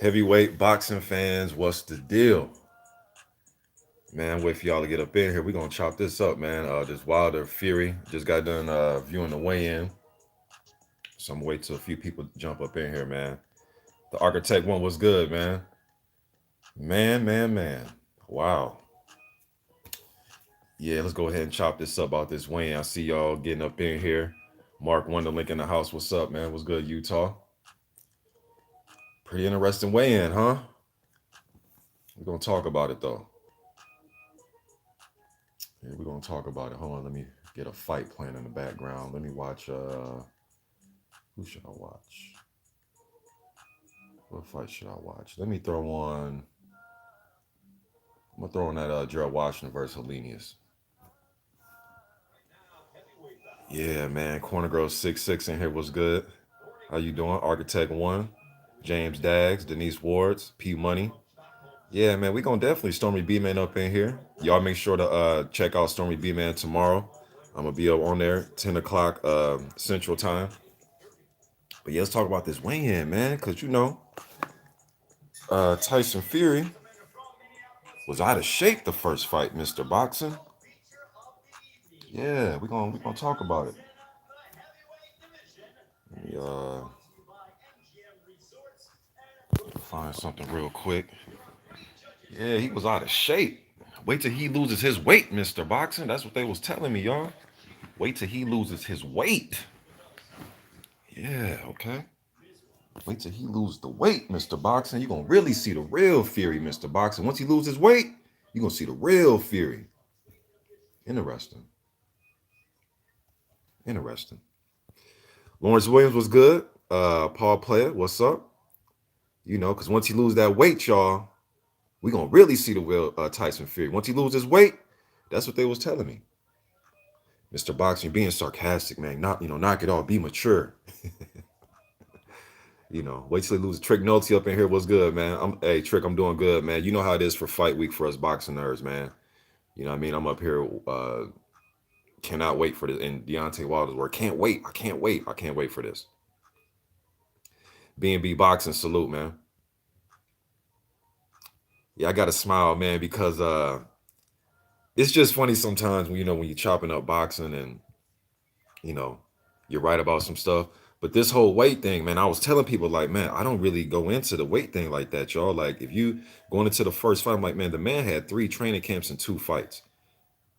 Heavyweight boxing fans, what's the deal? Man, wait for y'all to get up in here. We're gonna chop this up, man. This Wilder Fury just got done viewing the weigh-in. So I'm wait till a few people jump up in here, man. The architect one was good, man. Man. Wow. Yeah, let's go ahead and chop this up about this weigh-in. I see y'all getting up in here. Mark Wonderlink in the house. What's up, man? What's good, Utah? Pretty interesting weigh-in, huh? We're gonna talk about it though. Yeah, we're gonna talk about it. Hold on, let me get a fight playing in the background. Let me watch who should I watch? What fight should I watch? Let me throw on I'm gonna throw on that Gerald Washington versus Helenius. Yeah, man. Corner Girl 6'6" in here was good. How you doing? Architect One, James Daggs, Denise Wards, P Money. Yeah, man, we gonna definitely Stormy B Man up in here. Y'all make sure to check out Stormy B Man tomorrow. I'm gonna be up on there 10 o'clock Central Time. But yeah, let's talk about this weigh-in, man, because Tyson Fury was out of shape the first fight, Mr. Boxing. Yeah, we gonna talk about it. Let me find something real quick. Yeah, he was out of shape. Wait till he loses his weight, Mr. Boxing. That's what they was telling me, y'all. Wait till he loses his weight. Yeah, okay. Wait till he loses the weight, Mr. Boxing. You're gonna really see the real Fury, Mr. Boxing. Once he loses weight, you're gonna see the real Fury. Interesting. Interesting. Lawrence Williams was good. Paul Player, what's up? Because once he lose that weight, y'all, we gonna really see the real Tyson Fury. Once he loses his weight, that's what they was telling me. Mr. Boxing, you're being sarcastic, man. Not, knock it off. Be mature. Wait till he loses. Trick Nolte up in here. What's good, man? Hey, Trick, I'm doing good, man. You know how it is for fight week for us boxing nerds, man. You know what I mean? I'm up here, cannot wait for this. And Deontay Wilder's work. Can't wait. I can't wait. I can't wait for this. B&B Boxing, salute, man. Yeah, I got to smile, man, because it's just funny sometimes when, when you're chopping up boxing and, you know, you're right about some stuff. But this whole weight thing, man, I was telling people like, man, I don't really go into the weight thing like that, y'all. Like, if you going into the first fight, I'm like, man, the man had 3 training camps and 2 fights.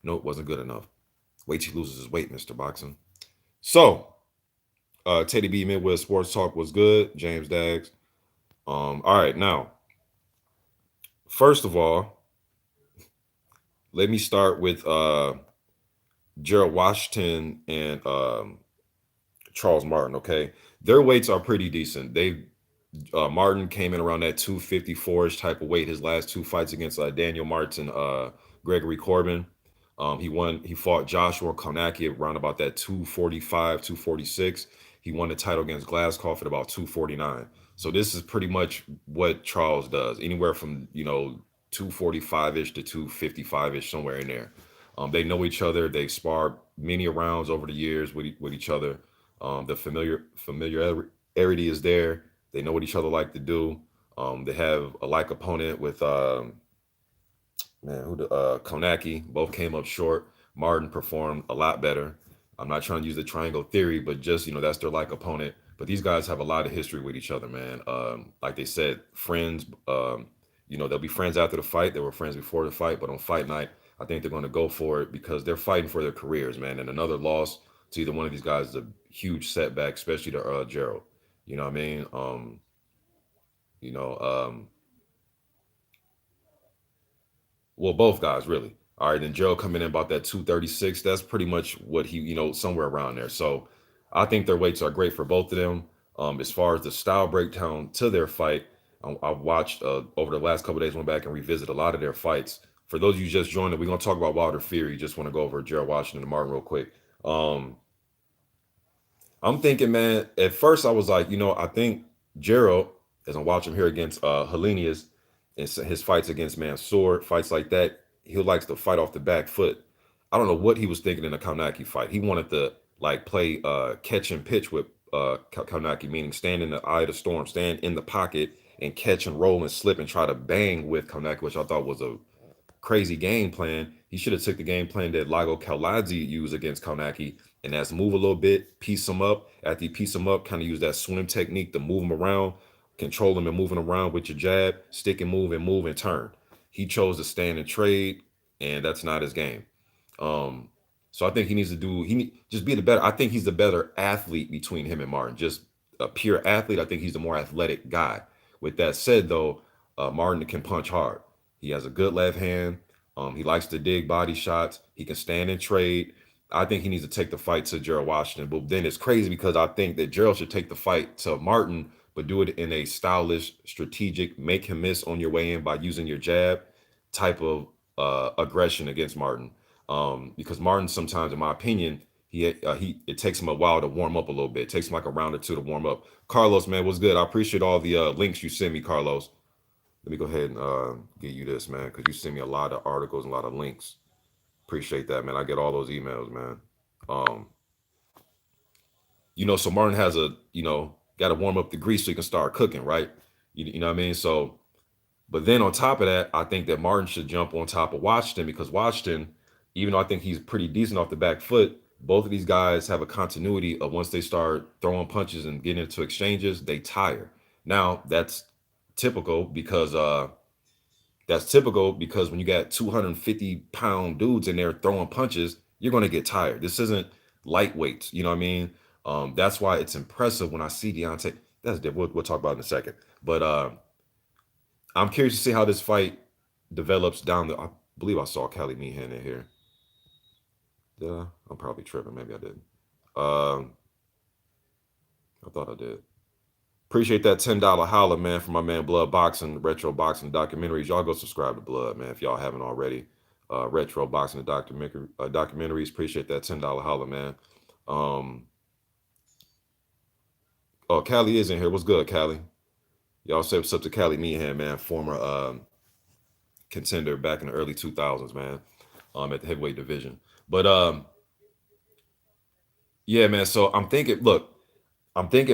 No, it wasn't good enough. Wait till he loses his weight, Mr. Boxing. So, Teddy B Midwest Sports Talk was good. James Daggs. All right, now, first of all, let me start with Gerald Washington and Charles Martin. Okay, their weights are pretty decent. Martin came in around that 254ish type of weight. His last 2 fights against Daniel Martin, Gregory Corbin. He won. He fought Joshua Konaki around about that 245, 246. He won the title against Glasgow at about 249. So this is pretty much what Charles does. Anywhere from 245ish to 255ish, somewhere in there. They know each other. They spar many rounds over the years with each other. The familiarity is there. They know what each other like to do. They have a like opponent with man, who the Konaki. Both came up short. Martin performed a lot better. I'm not trying to use the triangle theory, but just that's their like opponent. But these guys have a lot of history with each other, man. Like they said, friends. They'll be friends after the fight. They were friends before the fight, but on fight night, I think they're going to go for it because they're fighting for their careers, man. And another loss to either one of these guys is a huge setback, especially to Gerald. You know what I mean? You know, um, well, both guys really. All right, then Gerald coming in about that 236. That's pretty much what he, somewhere around there. So I think their weights are great for both of them. As far as the style breakdown to their fight, I've watched over the last couple of days, went back and revisit a lot of their fights. For those of you just joined, we're gonna talk about Wilder Fury. Just want to go over Gerald Washington and Martin real quick. Um, I'm thinking, man. At first, I was like, I think Gerald, as I'm watching him here against Helenius, and his fights against Mansoor, fights like that, he likes to fight off the back foot. I don't know what he was thinking in the Kaunaki fight. He wanted to like play catch and pitch with Kaunaki, meaning stand in the eye of the storm, stand in the pocket, and catch and roll and slip and try to bang with Konaki, which I thought was a crazy game plan. He should have took the game plan that Lago Kaladze used against Konaki, and that's move a little bit, piece him up. After you piece him up, kind of use that swim technique to move him around, control him and moving around with your jab, stick and move and turn. He chose to stand and trade, and that's not his game. Um, so I think he needs to do just be the better. I think he's the better athlete between him and Martin. Just a pure athlete. I think he's the more athletic guy. With that said, though, Martin can punch hard. He has a good left hand. He likes to dig body shots. He can stand and trade. I think he needs to take the fight to Gerald Washington. But then it's crazy because I think that Gerald should take the fight to Martin, but do it in a stylish, strategic, make him miss on your way in by using your jab type of aggression against Martin. Because Martin sometimes, in my opinion, he it takes him a while to warm up a little bit. It takes him like a round or two to warm up. Carlos, man, what's good? I appreciate all the links you send me, Carlos. Let me go ahead and give you this, man, because you send me a lot of articles and a lot of links. Appreciate that, man. I get all those emails, man. Um, so Martin has got to warm up the grease so he can start cooking, right? You know what I mean? So, but then on top of that, I think that Martin should jump on top of Washington because Washington, even though I think he's pretty decent off the back foot, both of these guys have a continuity of once they start throwing punches and getting into exchanges, they tire. Now that's typical because when you got 250-pound dudes in there throwing punches, you're going to get tired. This isn't lightweight. You know what I mean? That's why it's impressive when I see Deontay. That's different. We'll talk about it in a second. But I'm curious to see how this fight develops down the. I believe I saw Cali Meehan in here. Yeah, I'm probably tripping. Maybe I didn't. I thought I did. Appreciate that $10 holla, man, from my man Blood Boxing, Retro Boxing Documentaries. Y'all go subscribe to Blood, man, if y'all haven't already. Retro Boxing Documentaries. Appreciate that $10 holla, man. Oh, Callie is in here. What's good, Callie? Y'all say what's up to Callie Meehan, man, former contender back in the early 2000s, man, at the heavyweight division. But yeah, man. So I'm thinking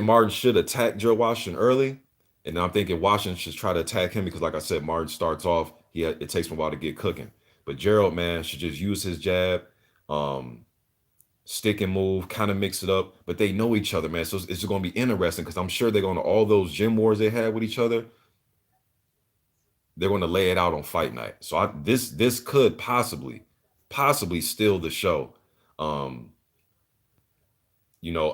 Martin should attack Joe Washington early, and I'm thinking Washington should try to attack him because, like I said, Martin starts off. It takes him a while to get cooking, but Gerald, man, should just use his jab, stick and move, kind of mix it up. But they know each other, man, so it's going to be interesting because I'm sure they're going to all those gym wars they had with each other. They're going to lay it out on fight night. So this could possibly steal the show. Um,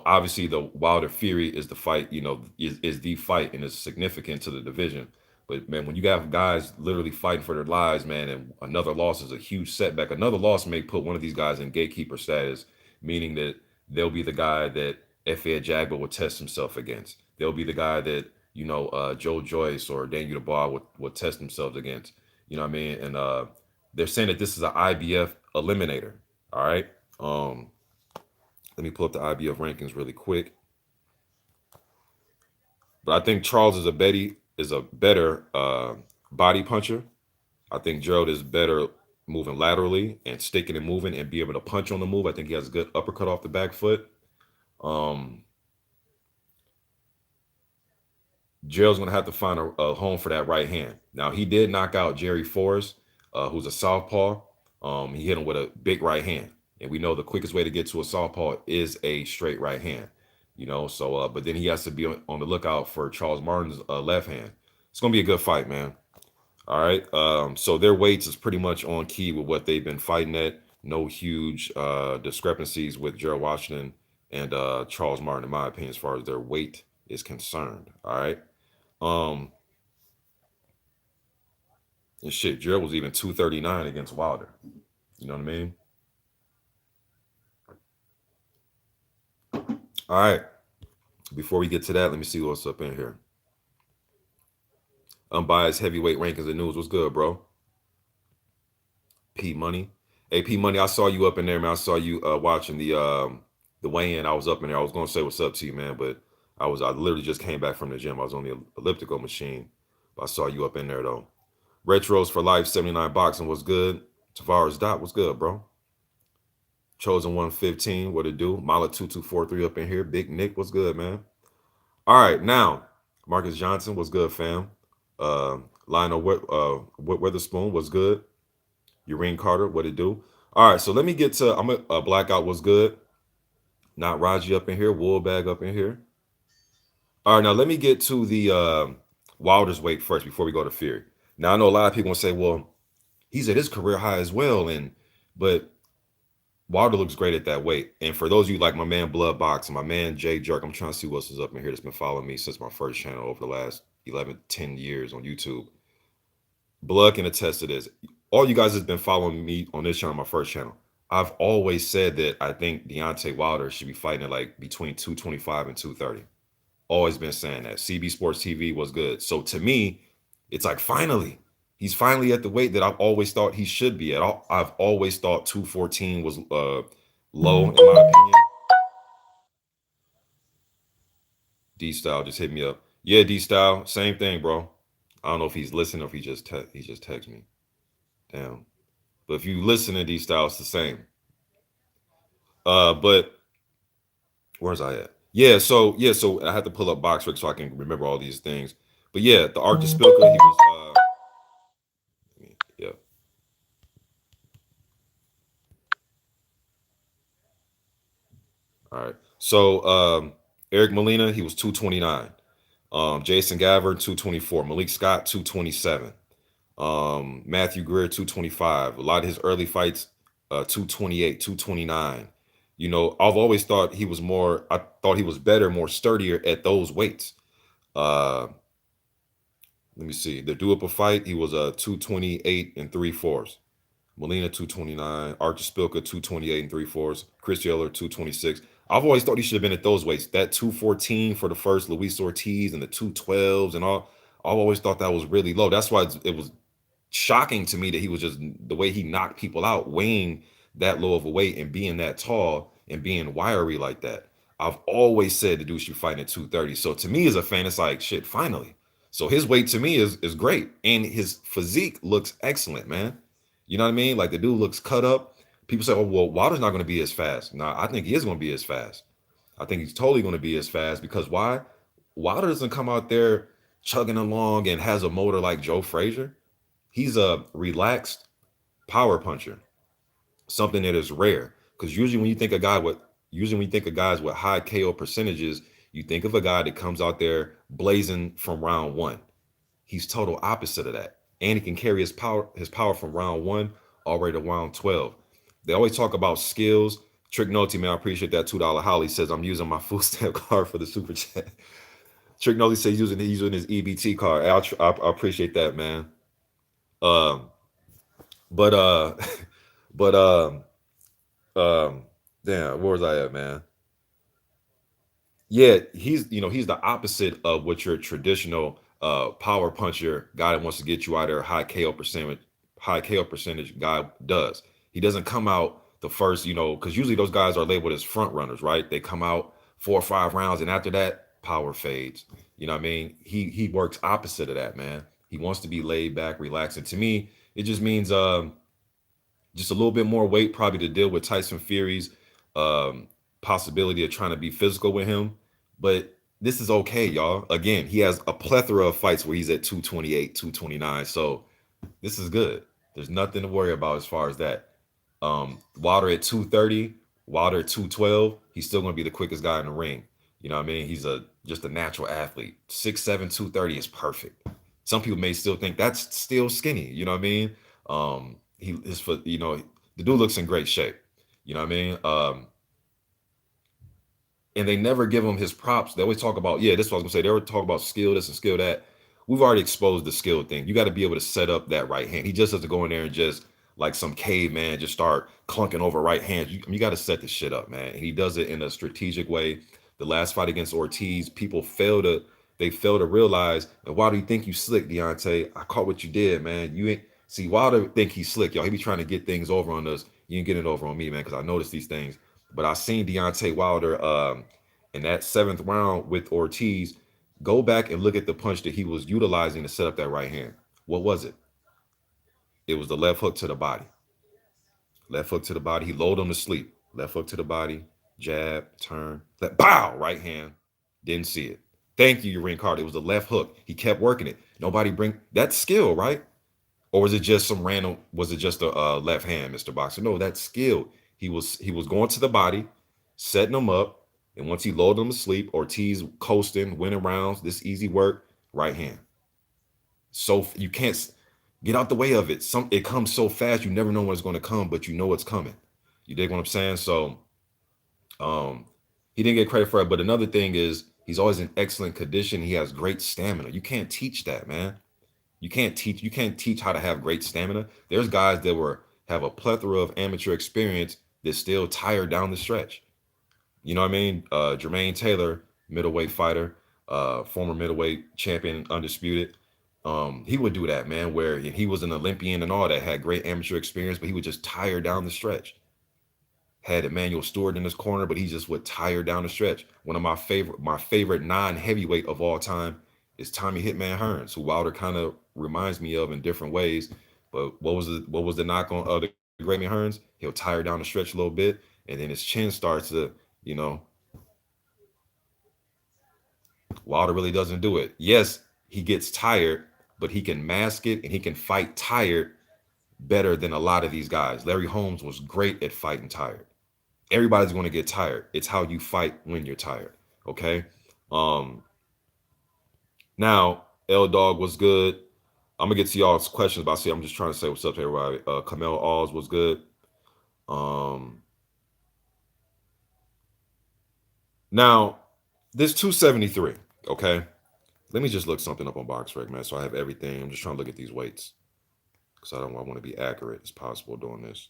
obviously the Wilder Fury is the fight, is the fight and is significant to the division. But man, when you got guys literally fighting for their lives, man, and another loss is a huge setback. Another loss may put one of these guys in gatekeeper status, meaning that they'll be the guy that Efe Ajagba will test himself against. They'll be the guy that, Joe Joyce or Daniel Dubois would test themselves against. You know what I mean? And they're saying that this is an IBF eliminator. All right. Let me pull up the IBF rankings really quick. But I think Charles is a better body puncher. I think Gerald is better moving laterally and sticking and moving and be able to punch on the move. I think he has a good uppercut off the back foot. Gerald's going to have to find a home for that right hand. Now, he did knock out Jerry Forrest, who's a southpaw. He hit him with a big right hand. And we know the quickest way to get to a southpaw is a straight right hand. So but then he has to be on the lookout for Charles Martin's left hand. It's going to be a good fight, man. All right. So their weights is pretty much on key with what they've been fighting at. No huge discrepancies with Gerald Washington and Charles Martin, in my opinion, as far as their weight is concerned. All right. And shit, Gerald was even 239 against Wilder. You know what I mean? All right. Before we get to that, let me see what's up in here. Unbiased heavyweight rankings and news. What's good, bro? P Money. Hey, P Money, I saw you up in there, man. I saw you watching the weigh-in. I was up in there. I was gonna say what's up to you, man, but I literally just came back from the gym. I was on the elliptical machine. But I saw you up in there though. Retros for Life 79 Boxing was good. Tavares Dot was good, bro. Chosen 115, what it do? Mala 2243 up in here. Big Nick was good, man. All right, now Marcus Johnson was good, fam. Lionel Witherspoon was good. Urine Carter, what it do? All right, so let me get to I'm a Blackout was good. Not Raji up in here, Woolbag up in here. All right, now let me get to the Wilder's weight first before we go to Fury. Now I know a lot of people will say, well, he's at his career high as well, but Wilder looks great at that weight. And for those of you like my man Blood Box and my man Jay Jerk, I'm trying to see what else is up in here that's been following me since my first channel over the last 11, 10 years on YouTube. Blood can attest to this. All you guys has been following me on this channel, my first channel. I've always said that I think Deontay Wilder should be fighting at like between 225 and 230. Always been saying that. CB Sports TV was good. So to me, it's like finally, he's finally at the weight that I've always thought he should be at. I've always thought 214 was low in my opinion. D Style just hit me up. Yeah, D Style, same thing, bro. I don't know if he's listening or if he just texts me. Damn. But if you listen to D Style, it's the same. But where's I at? So I had to pull up BoxRec so I can remember all these things. But yeah, the Arctic Spilker, he was yeah. All right. So Eric Molina, he was 229. Jason Gavin, 224. Malik Scott, 227. Matthew Greer, 225. A lot of his early fights, 228, 229. You know, I've always thought I thought he was better, more sturdier at those weights. Let me see. The do up a fight, he was a 228 and 3/4. Molina 229, Archer Spilka 228 and 3/4, Chris Yeller 226. I've always thought he should have been at those weights. That 214 for the first Luis Ortiz and the 212s and all. I've always thought that was really low. That's why it was shocking to me that he was just the way he knocked people out, weighing that low of a weight and being that tall and being wiry like that. I've always said the dude should fight at 230. So to me as a fan, it's like shit, finally. So his weight to me is great. And his physique looks excellent, man. You know what I mean? Like the dude looks cut up. People say, oh, well, Wilder's not going to be as fast. No, I think he is going to be as fast. I think he's totally going to be as fast because why? Wilder doesn't come out there chugging along and has a motor like Joe Frazier. He's a relaxed power puncher, something that is rare. Because usually when you think of guys with high KO percentages, you think of a guy that comes out there blazing from round one. He's total opposite of that. And he can carry his power from round one all the way to round 12. They always talk about skills. Trick Noty, man, I appreciate that $2 Holly says I'm using my food stamp card for the super chat. Trick Noty says he's using his EBT card. I appreciate that, man. Um, but but um, damn, where was I at, man? Yeah, he's the opposite of what your traditional power puncher guy that wants to get you out there high KO percentage guy does. He doesn't come out the first, because usually those guys are labeled as front runners, right? They come out 4 or 5 rounds, and after that, power fades. You know what I mean? He works opposite of that, man. He wants to be laid back, relaxed. And to me, it just means just a little bit more weight, probably to deal with Tyson Fury's um, possibility of trying to be physical with him. But this is okay, y'all. Again, he has a plethora of fights where he's at 228, 229. So this is good. There's nothing to worry about as far as that. Wilder at 230, Wilder at 212, he's still going to be the quickest guy in the ring. You know what I mean? He's just a natural athlete. 6'7", 230 is perfect. Some people may still think that's still skinny. You know what I mean? The dude looks in great shape. You know what I mean? And they never give him his props. They always talk about, yeah, this is what I was gonna say. They always talk about skill this and skill that. We've already exposed the skill thing. You got to be able to set up that right hand. He just has to go in there and just like some caveman, just start clunking over right hands. You got to set this shit up, man. And he does it in a strategic way. The last fight against Ortiz, people fail to realize. And why do you think you slick, Deontay? I caught what you did, man. You ain't see Wilder think he's slick, y'all. He be trying to get things over on us. You ain't getting it over on me, man, because I noticed these things. But I seen Deontay Wilder in that 7th round with Ortiz. Go back and look at the punch that he was utilizing to set up that right hand. What was it? It was the left hook to the body. Left hook to the body. He lulled him to sleep. Left hook to the body. Jab, turn, bow, right hand. Didn't see it. Thank you, Ring Carter. It was the left hook. He kept working it. Nobody bring that skill, right? Or was it just some random? Was it just a left hand, Mr. Boxer? No, that's skill. He was going to the body, setting them up, and once he loaded them to sleep, Ortiz coasting, winning rounds. This easy work, right hand. So you can't get out the way of it. It comes so fast, you never know when it's going to come, but you know it's coming. You dig what I'm saying? So um, he didn't get credit for it. But another thing is he's always in excellent condition. He has great stamina. You can't teach that, man. You can't teach how to have great stamina. There's guys that have a plethora of amateur experience that still tired down the stretch. You know what I mean? Jermaine Taylor, middleweight fighter, former middleweight champion, undisputed. He would do that, man, where he was an Olympian and all that, had great amateur experience, but he would just tire down the stretch. Had Emmanuel Stewart in his corner, but he just would tire down the stretch. One of my favorite non-heavyweight of all time is Tommy Hitman Hearns, who Wilder kind of reminds me of in different ways. But what was the knock on the Great Man Hearns? He'll tire down the stretch a little bit, and then his chin starts to, you know, Wilder really doesn't do it. Yes, he gets tired, but he can mask it and he can fight tired better than a lot of these guys. Larry Holmes was great at fighting tired. Everybody's going to get tired. It's how you fight when you're tired. Okay. Um, Now, L Dog was good. I'm gonna get to y'all's questions, but I'm just trying to say what's up to everybody. Kamel Oz was good. Um, Now this 273. Okay, let me just look something up on BoxRec, man. So I have everything. I'm just trying to look at these weights because I want to be accurate as possible doing this.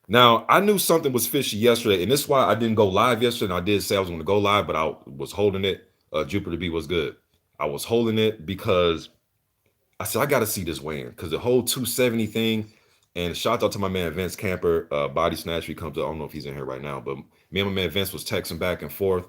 Now I knew something was fishy yesterday, and this is why I didn't go live yesterday. And I did say I was going to go live, but I was holding it. Jupiter B was good. I was holding it because I said I got to see this weigh-in because the whole 270 thing. And shout out to my man Vince Camper, Body Snatch. He comes up. I don't know if he's in here right now, but me and my man Vince was texting back and forth.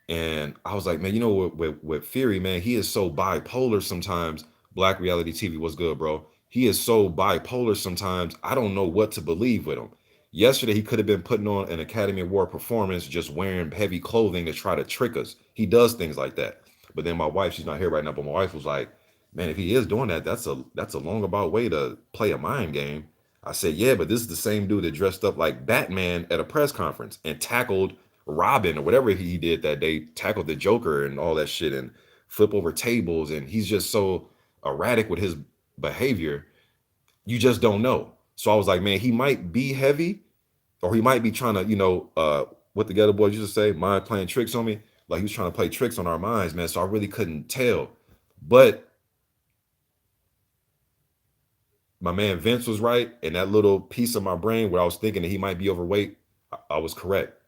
And I was like, man, you know what, with Fury, man, he is so bipolar sometimes. Black Reality TV was good, bro. He is so bipolar sometimes. I don't know what to believe with him. Yesterday, he could have been putting on an Academy Award performance, just wearing heavy clothing to try to trick us. He does things like that. But then my wife, she's not here right now, but my wife was like, man, if he is doing that, that's a long about way to play a mind game. I said, yeah, but this is the same dude that dressed up like Batman at a press conference and tackled Robin or whatever he did that day, tackled the Joker and all that shit and flip over tables. And he's just so erratic with his behavior. You just don't know. So I was like, man, he might be heavy or he might be trying to, what the Ghetto Boys used to say, mind playing tricks on me. Like he was trying to play tricks on our minds, man. So I really couldn't tell. But my man Vince was right. And that little piece of my brain where I was thinking that he might be overweight, I was correct.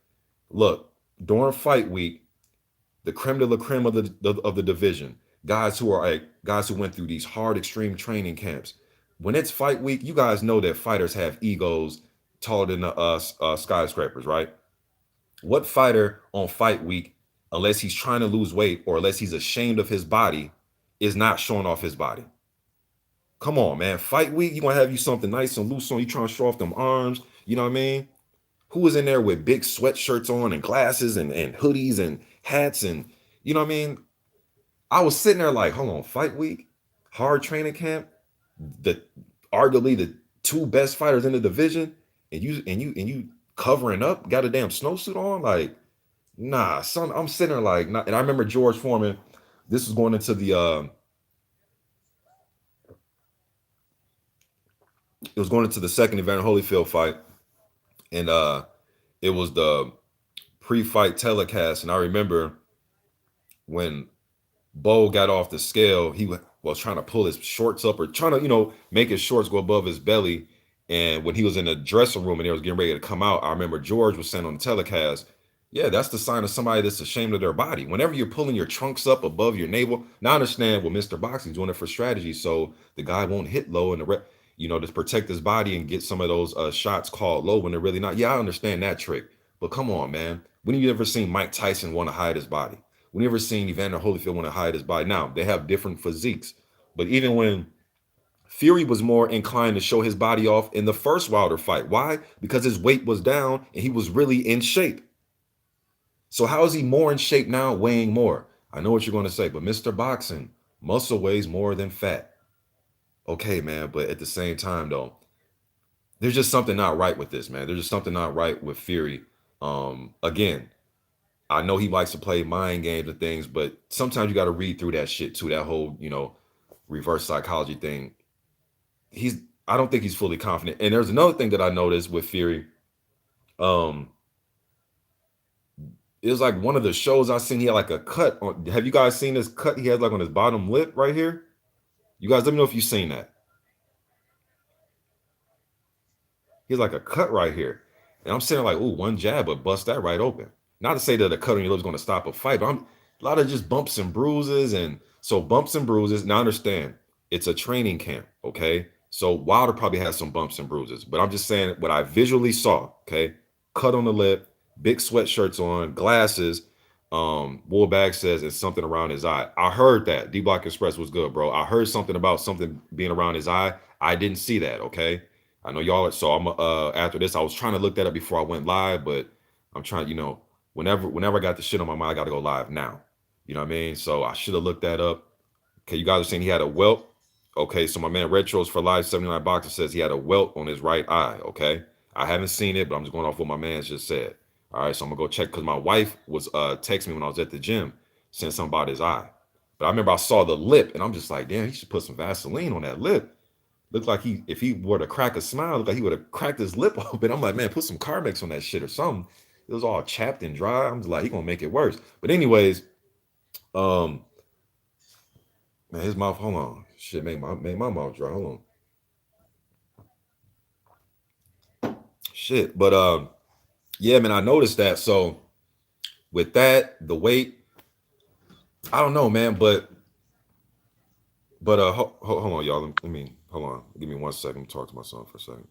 Look, during fight week, the creme de la creme of the division, guys who went through these hard extreme training camps. When it's fight week, you guys know that fighters have egos taller than the skyscrapers, right? What fighter on fight week, unless he's trying to lose weight or unless he's ashamed of his body, is not showing off his body? Come on, man. Fight week, you gonna have you something nice and loose on. You trying to show off them arms. You know what I mean? Who was in there with big sweatshirts on and glasses and hoodies and hats and you know what I mean? I was sitting there like, hold on, fight week, hard training camp, the arguably the two best fighters in the division, and you covering up, got a damn snowsuit on, like, nah, son. I'm sitting there like, nah. And I remember George Foreman. This was going into the it was going into the second Evander Holyfield fight, and it was the pre-fight telecast, and I remember when Bo got off the scale, he was trying to pull his shorts up or trying to, make his shorts go above his belly. And when he was in the dressing room and he was getting ready to come out, I remember George was saying on the telecast, yeah, that's the sign of somebody that's ashamed of their body. Whenever you're pulling your trunks up above your navel, now I understand, well, Mr. Boxing's doing it for strategy, so the guy won't hit low and to protect his body and get some of those shots called low when they're really not. Yeah, I understand that trick. But come on, man. When have you ever seen Mike Tyson want to hide his body? We never seen Evander Holyfield want to hide his body. Now, they have different physiques. But even when Fury was more inclined to show his body off in the first Wilder fight. Why? Because his weight was down and he was really in shape. So how is he more in shape now, weighing more? I know what you're going to say, but Mr. Boxing, muscle weighs more than fat. Okay, man, but at the same time, though, there's just something not right with this, man. There's just something not right with Fury. Again, I know he likes to play mind games and things, but sometimes you got to read through that shit too. That whole, reverse psychology thing. He's, I don't think he's fully confident. And there's another thing that I noticed with Fury. Um, it was like one of the shows I seen. He had like a cut on. Have you guys seen this cut he has like on his bottom lip right here? You guys, let me know if you've seen that. He's like a cut right here. And I'm sitting like, ooh, one jab, but bust that right open. Not to say that a cut on your lip is going to stop a fight, but I'm a lot of just bumps and bruises. And so bumps and bruises. Now understand, it's a training camp, okay? So Wilder probably has some bumps and bruises, but I'm just saying what I visually saw, okay? Cut on the lip, big sweatshirts on, glasses. Woolbag says it's something around his eye. I heard that. D Block Express was good, bro. I heard something about something being around his eye. I didn't see that, okay? I know y'all. So I'm after this, I was trying to look that up before I went live, but I'm trying, whenever I got the shit on my mind, I got to go live now. You know what I mean? So I should have looked that up. Okay, you guys are saying he had a welt. Okay, so my man Retros for Live 79 Boxer says he had a welt on his right eye. Okay, I haven't seen it, but I'm just going off what my man just said. All right, so I'm gonna go check because my wife was texting me when I was at the gym, saying something about his eye. But I remember I saw the lip, and I'm just like, damn, he should put some Vaseline on that lip. Looked like if he were to crack a smile, looked like he would have cracked his lip open. I'm like, man, put some Carmex on that shit or something. It was all chapped and dry. I'm just like, he gonna make it worse. But anyways, um, man, his mouth. Hold on, shit, made my mouth dry. Hold on, shit. But yeah, man, I noticed that. So with that, the weight, I don't know, man. But hold on, y'all. Let me hold on. Give me 1 second. Let me talk to my son for a second.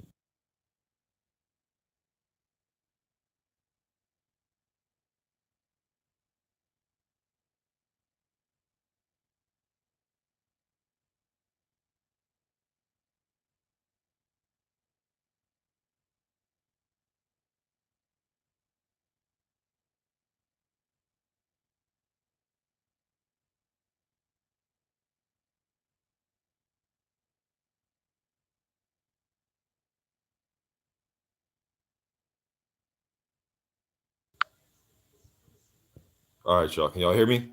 All right, y'all. Can y'all hear me?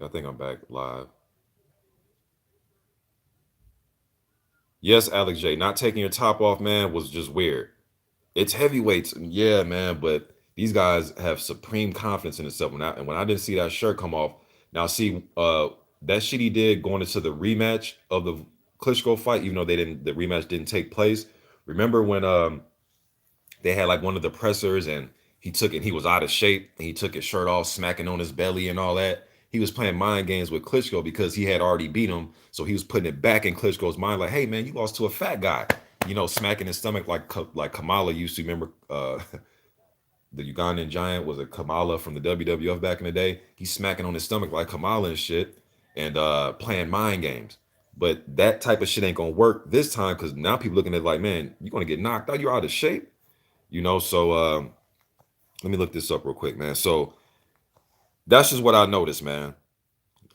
I think I'm back live. Yes, Alex J. Not taking your top off, man, was just weird. It's heavyweights, yeah, man. But these guys have supreme confidence in themselves. And when I didn't see that shirt come off, now see, that shit he did going into the rematch of the Klitschko fight, even though the rematch didn't take place. Remember when they had like one of the pressers and he took it, he was out of shape and he took his shirt off, smacking on his belly and all that. He was playing mind games with Klitschko because he had already beat him. So he was putting it back in Klitschko's mind, like, hey man, you lost to a fat guy. Smacking his stomach like Kamala used to. Remember, the Ugandan giant was a Kamala from the WWF back in the day. He's smacking on his stomach like Kamala and shit, and playing mind games. But that type of shit ain't gonna work this time because now people looking at it like, man, you're gonna get knocked out. You're out of shape. So let me look this up real quick, man. So that's just what I noticed, man.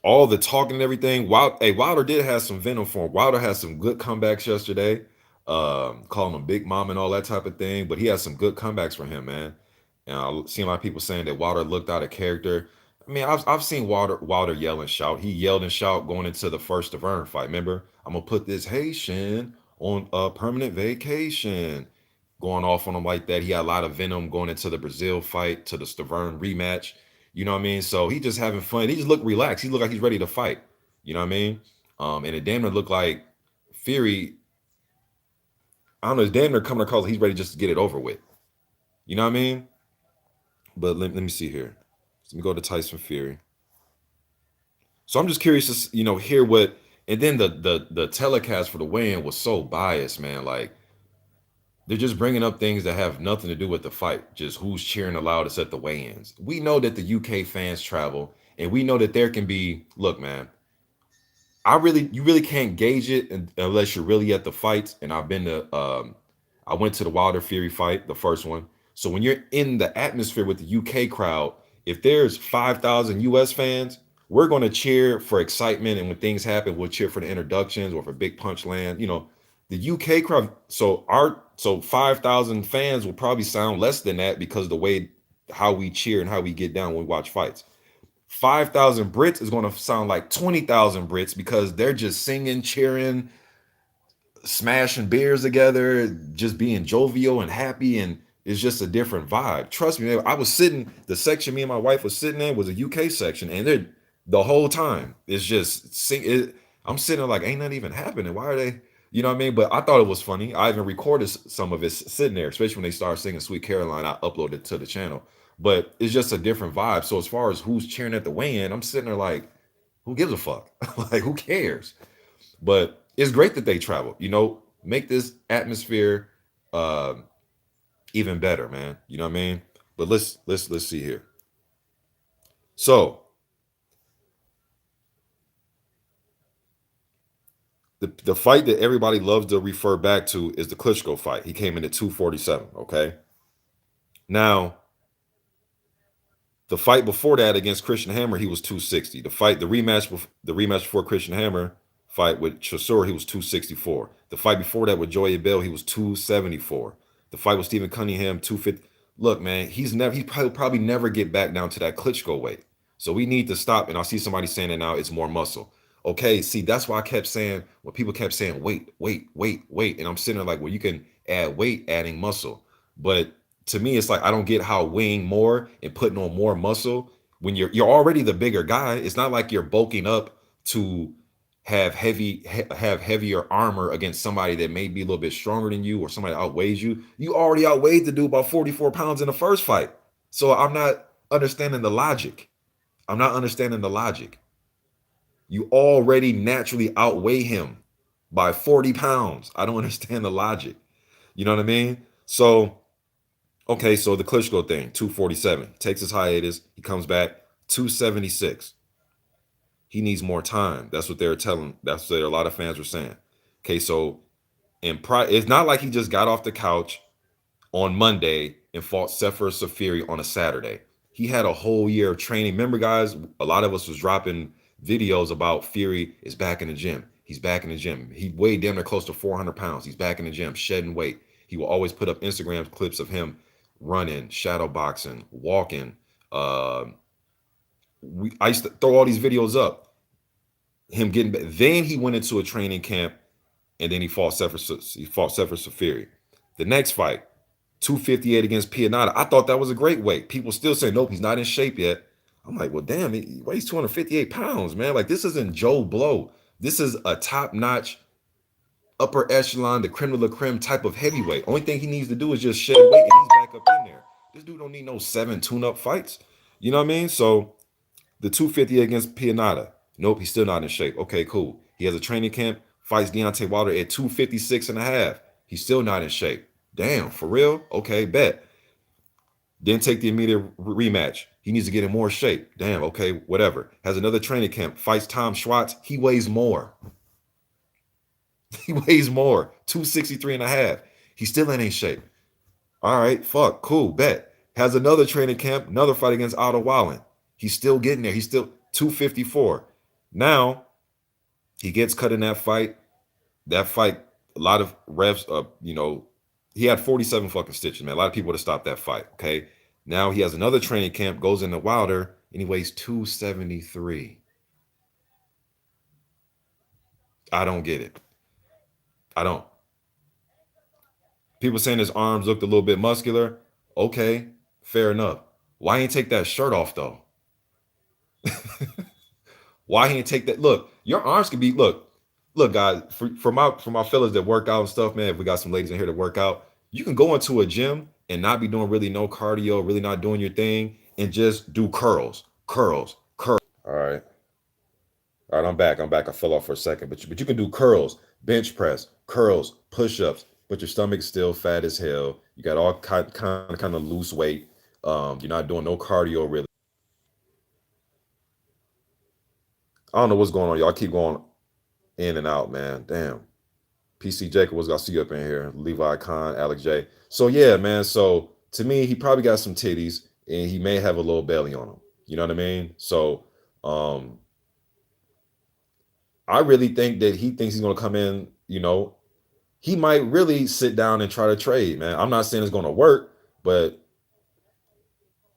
All the talking and everything. Wilder did have some venom for him. Wilder had some good comebacks yesterday, calling him Big Mom and all that type of thing. But he had some good comebacks for him, man. And I've seen a lot of people saying that Wilder looked out of character. I mean, I've seen Wilder yell and shout. He yelled and shout going into the first Stavern fight. Remember, I'm gonna put this Haitian on a permanent vacation. Going off on him like that. He had a lot of venom going into the Brazil fight, to the Stavern rematch. You know what I mean? So he just having fun. He just looked relaxed. He looked like he's ready to fight. You know what I mean? And it damn near looked like Fury. I don't know. It's damn near coming across like he's ready just to get it over with. You know what I mean? But let me see here. Let me go to Tyson Fury. So I'm just curious to hear what. And then the telecast for the weigh-in was so biased, man. Like they're just bringing up things that have nothing to do with the fight. Just who's cheering the loudest at the weigh-ins. We know that the UK fans travel, and we know that there can be. Look, man. You really can't gauge it unless you're really at the fights. And I went to the Wilder Fury fight, the first one. So when you're in the atmosphere with the UK crowd, if there's 5,000 US fans, we're going to cheer for excitement. And when things happen, we'll cheer for the introductions or for big punch land. The UK crowd. So 5,000 fans will probably sound less than that because of the way how we cheer and how we get down when we watch fights. 5,000 Brits is going to sound like 20,000 Brits because they're just singing, cheering, smashing beers together, just being jovial and happy, and it's just a different vibe. Trust me, I was sitting, the section me and my wife was sitting in was a UK section, and they're the whole time it's just I'm sitting there like ain't nothing even happening. Why are they? You know what I mean? But I thought it was funny. I even recorded some of it sitting there, especially when they started singing Sweet Caroline. I uploaded it to the channel. But it's just a different vibe. So as far as who's cheering at the weigh-in, I'm sitting there like, who gives a fuck? Like, who cares? But it's great that they travel. Make this atmosphere uh, even better, man. You know what I mean? But let's see here. So the fight that everybody loves to refer back to is the Klitschko fight. He came in at 247. Okay. Now the fight before that against Christian Hammer, he was 260. The rematch before Christian Hammer fight with Chisora, he was 264. The fight before that with Joey Bell, he was 274. The fight with Stephen Cunningham, 250. Look, man, he probably never get back down to that Klitschko weight. So we need to stop. And I see somebody saying that now it's more muscle. Okay, see, that's why I kept saying when people kept saying wait, wait, wait, wait. And I'm sitting there like, well, you can add weight, adding muscle. But to me, it's like I don't get how weighing more and putting on more muscle when you're already the bigger guy. It's not like you're bulking up to have heavier armor against somebody that may be a little bit stronger than you or somebody that outweighs you. You already outweighed the dude about 44 pounds in the first fight. So I'm not understanding the logic. I'm not understanding the logic. You already naturally outweigh him by 40 pounds. I don't understand the logic. You know what I mean? So okay, so the Klitschko thing, 247. Takes his hiatus. He comes back, 276. He needs more time. That's what they're telling. That's what a lot of fans were saying. Okay, so it's not like he just got off the couch on Monday and fought Sefer Safiri on a Saturday. He had a whole year of training. Remember, guys, a lot of us was dropping videos about Fury is back in the gym. He's back in the gym. He weighed damn near close to 400 pounds. He's back in the gym, shedding weight. He will always put up Instagram clips of him running, shadow boxing, walking. I used to throw all these videos up. Him getting back. Then he went into a training camp, and then he fought Sefer Safiri. The next fight, 258 against Pianata. I thought that was a great weight. People still say, nope, he's not in shape yet. I'm like, well, damn, he weighs 258 pounds, man. Like, this isn't Joe Blow. This is a top-notch, upper echelon, the creme de la creme type of heavyweight. Only thing he needs to do is just shed weight, and he's back up in there. This dude don't need no 7 tune-up fights. You know what I mean? So the 250 against Pianata. Nope, he's still not in shape. Okay, cool. He has a training camp, fights Deontay Wilder at 256 and a half. He's still not in shape. Damn, for real? Okay, bet. Then take the immediate rematch. He needs to get in more shape. Damn, okay, whatever. Has another training camp, fights Tom Schwartz. He weighs more. He weighs more, 263 and a half. He still ain't in shape. All right, fuck, cool, bet. Has another training camp, another fight against Otto Wallen. He's still getting there. He's still 254. Now, he gets cut in that fight. That fight, a lot of refs, he had 47 fucking stitches, man. A lot of people would have stopped that fight, okay? Now he has another training camp, goes into Wilder, and he weighs 273. I don't get it. I don't. People saying his arms looked a little bit muscular. Okay, fair enough. Why ain't take that shirt off though? Why he ain't take that? Look, your arms can be look, guys. For my fellas that work out and stuff, man. If we got some ladies in here that work out, you can go into a gym and not be doing really no cardio, really not doing your thing, and just do curls, curls, curls. All right. All right, I'm back. I fell off for a second, but you can do curls, bench press, curls, push-ups, but your stomach's still fat as hell. You got all kind of loose weight. You're not doing no cardio really. I don't know what's going on, y'all. I keep going in and out, man. Damn. PC Jacob was gonna see you up in here. Levi Khan, Alex J. So yeah, man. So to me, he probably got some titties and he may have a little belly on him. You know what I mean? So um I really think that he thinks he's gonna come in, he might really sit down and try to trade, man. I'm not saying it's gonna work, but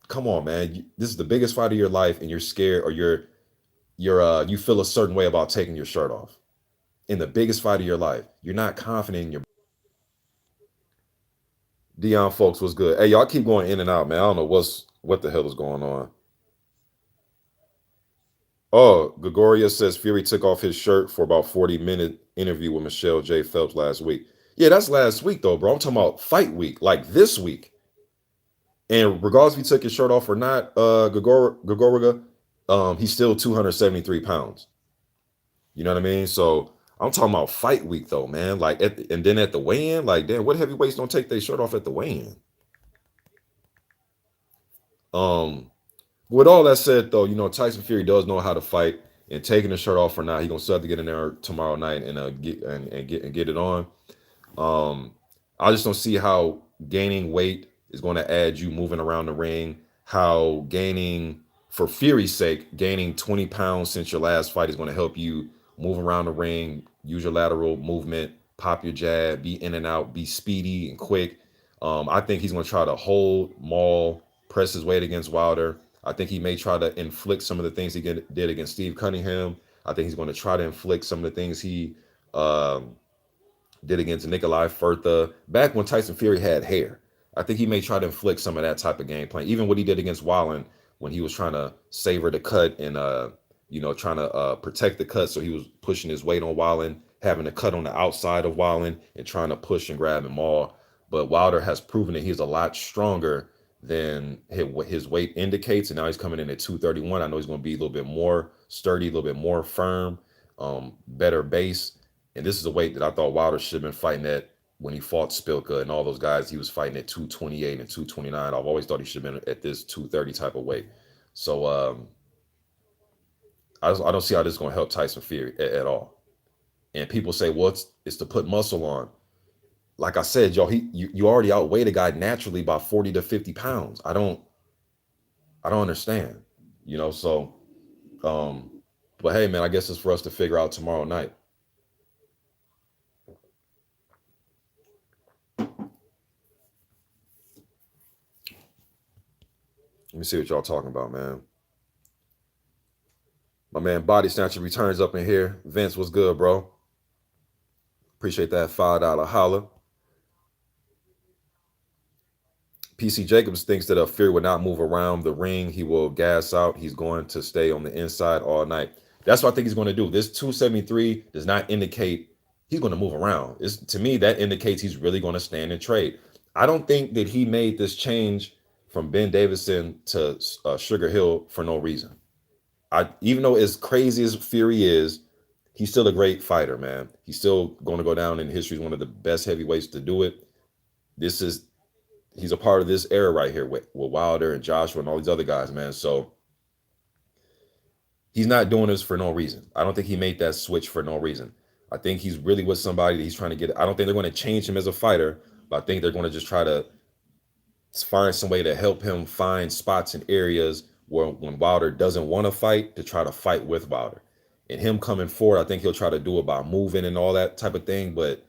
come on, man. This is the biggest fight of your life, and you're scared, or you feel a certain way about taking your shirt off in the biggest fight of your life. You're not confident in your Dion folks was good. Hey, y'all keep going in and out, man. I don't know what the hell is going on. Oh, Gregoria says Fury took off his shirt for about 40-minute interview with Michelle J. Phelps last week. Yeah, that's last week though, bro. I'm talking about fight week, like this week. And regardless if he took his shirt off or not, Gregoriga, he's still 273 pounds. You know what I mean? So I'm talking about fight week though, man. Like and then at the weigh-in, like damn, what heavyweights don't take their shirt off at the weigh-in? Um, with all that said, though, Tyson Fury does know how to fight, and taking the shirt off or not, he gonna still have to get in there tomorrow night and get it on. Um, I just don't see how gaining weight is going to add you moving around the ring. How gaining, for Fury's sake, gaining 20 pounds since your last fight is going to help you move around the ring, use your lateral movement, pop your jab, be in and out, be speedy and quick. I think he's going to try to hold, maul, press his weight against Wilder. I think he may try to inflict some of the things he did against Steve Cunningham. I think he's going to try to inflict some of the things he did against Nikolai Furtha back when Tyson Fury had hair. I think he may try to inflict some of that type of game plan, even what he did against Wallen when he was trying to savor the cut and trying to protect the cut. So he was pushing his weight on Wallen, having a cut on the outside of Wallen and trying to push and grab and maul. But Wilder has proven that he's a lot stronger than what his weight indicates, and now he's coming in at 231. I know he's going to be a little bit more sturdy, a little bit more firm, better base. And this is a weight that I thought Wilder should have been fighting at when he fought Spilka and all those guys. He was fighting at 228 and 229. I've always thought he should have been at this 230 type of weight. So I don't see how this is going to help Tyson Fury at all. And people say, well, it's to put muscle on. Like I said, y'all, you already outweighed a guy naturally by 40 to 50 pounds. I don't understand, so but hey, man, I guess it's for us to figure out tomorrow night. Let me see what y'all talking about, man. My man Body Snatcher returns up in here. Vince, what's good, bro? Appreciate that $5 holla. PC Jacobs thinks that Fury will not move around the ring. He will gas out. He's going to stay on the inside all night. That's what I think he's going to do. This 273 does not indicate he's going to move around. To me, that indicates he's really going to stand and trade. I don't think that he made this change from Ben Davison to Sugar Hill for no reason. Even though as crazy as Fury is, he's still a great fighter, man. He's still going to go down in history as one of the best heavyweights to do it. He's a part of this era right here with Wilder and Joshua and all these other guys, man. So he's not doing this for no reason. I don't think he made that switch for no reason. I think he's really with somebody that he's trying to get. I don't think they're going to change him as a fighter, but I think they're going to just try to find some way to help him find spots and areas where when Wilder doesn't want to fight, to try to fight with Wilder. And him coming forward, I think he'll try to do it by moving and all that type of thing. But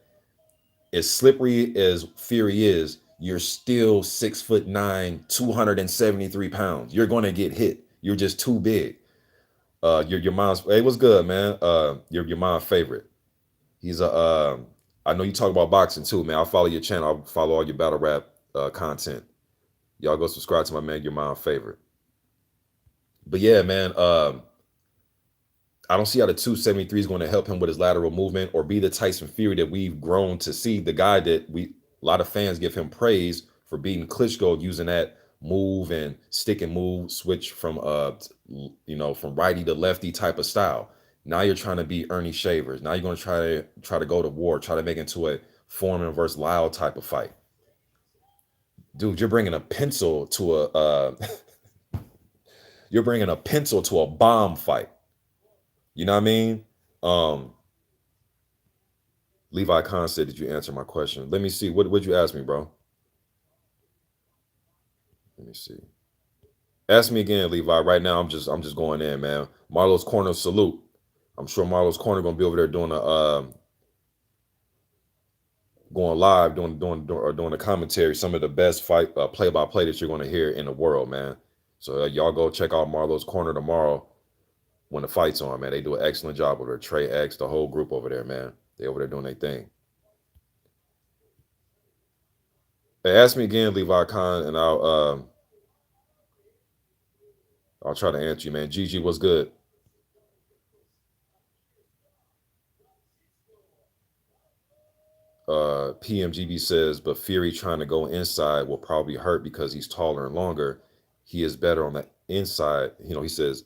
as slippery as Fury is, you're still 6'9", 273 pounds. You're going to get hit. You're just too big. Your mom's, hey, what's good, man? Your mom's favorite. He's I know you talk about boxing too, man. I'll follow your channel. I'll follow all your battle rap content. Y'all go subscribe to my man, your mom's favorite. But yeah, man, I don't see how the 273 is going to help him with his lateral movement or be the Tyson Fury that we've grown to see. The guy that a lot of fans give him praise for beating Klitschko using that move and stick and move, switch from from righty to lefty type of style. Now you're trying to be Ernie Shavers. Now you're going to try to go to war, try to make it into a Foreman versus Lyle type of fight. Dude, you're bringing a pencil to a bomb fight. You know what I mean? Levi Khan said, did you answer my question? Let me see. What would you ask me, bro? me see. Ask me again, Levi. Right now, I'm just going in, man. Marlo's Corner salute. I'm sure Marlo's Corner gonna be over there doing a going live, doing the commentary. Some of the best fight play by play that you're gonna hear in the world, man. So y'all go check out Marlo's Corner tomorrow when the fight's on, man. They do an excellent job over there. Trey X, the whole group over there, man. They over there doing their thing. Hey, ask me again, Levi Khan, and I'll try to answer you, man. GG, what's good? PMGB says, but Fury trying to go inside will probably hurt because he's taller and longer. He is better on the inside. He says,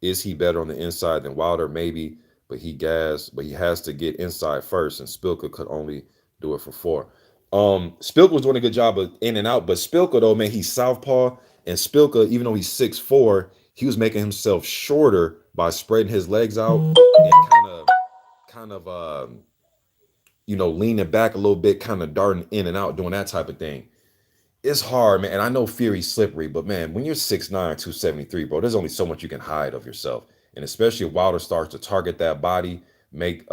is he better on the inside than Wilder? Maybe, but he has to get inside first, and Spilka could only do it for 4. Spilka was doing a good job of in and out, but Spilka though, man, he's southpaw, and Spilka, even though he's 6'4", he was making himself shorter by spreading his legs out and kind of leaning back a little bit, kind of darting in and out, doing that type of thing. It's hard, man. And I know Fury's slippery, but man, when you're 6'9", 273, bro, there's only so much you can hide of yourself. And especially if Wilder starts to target that body, make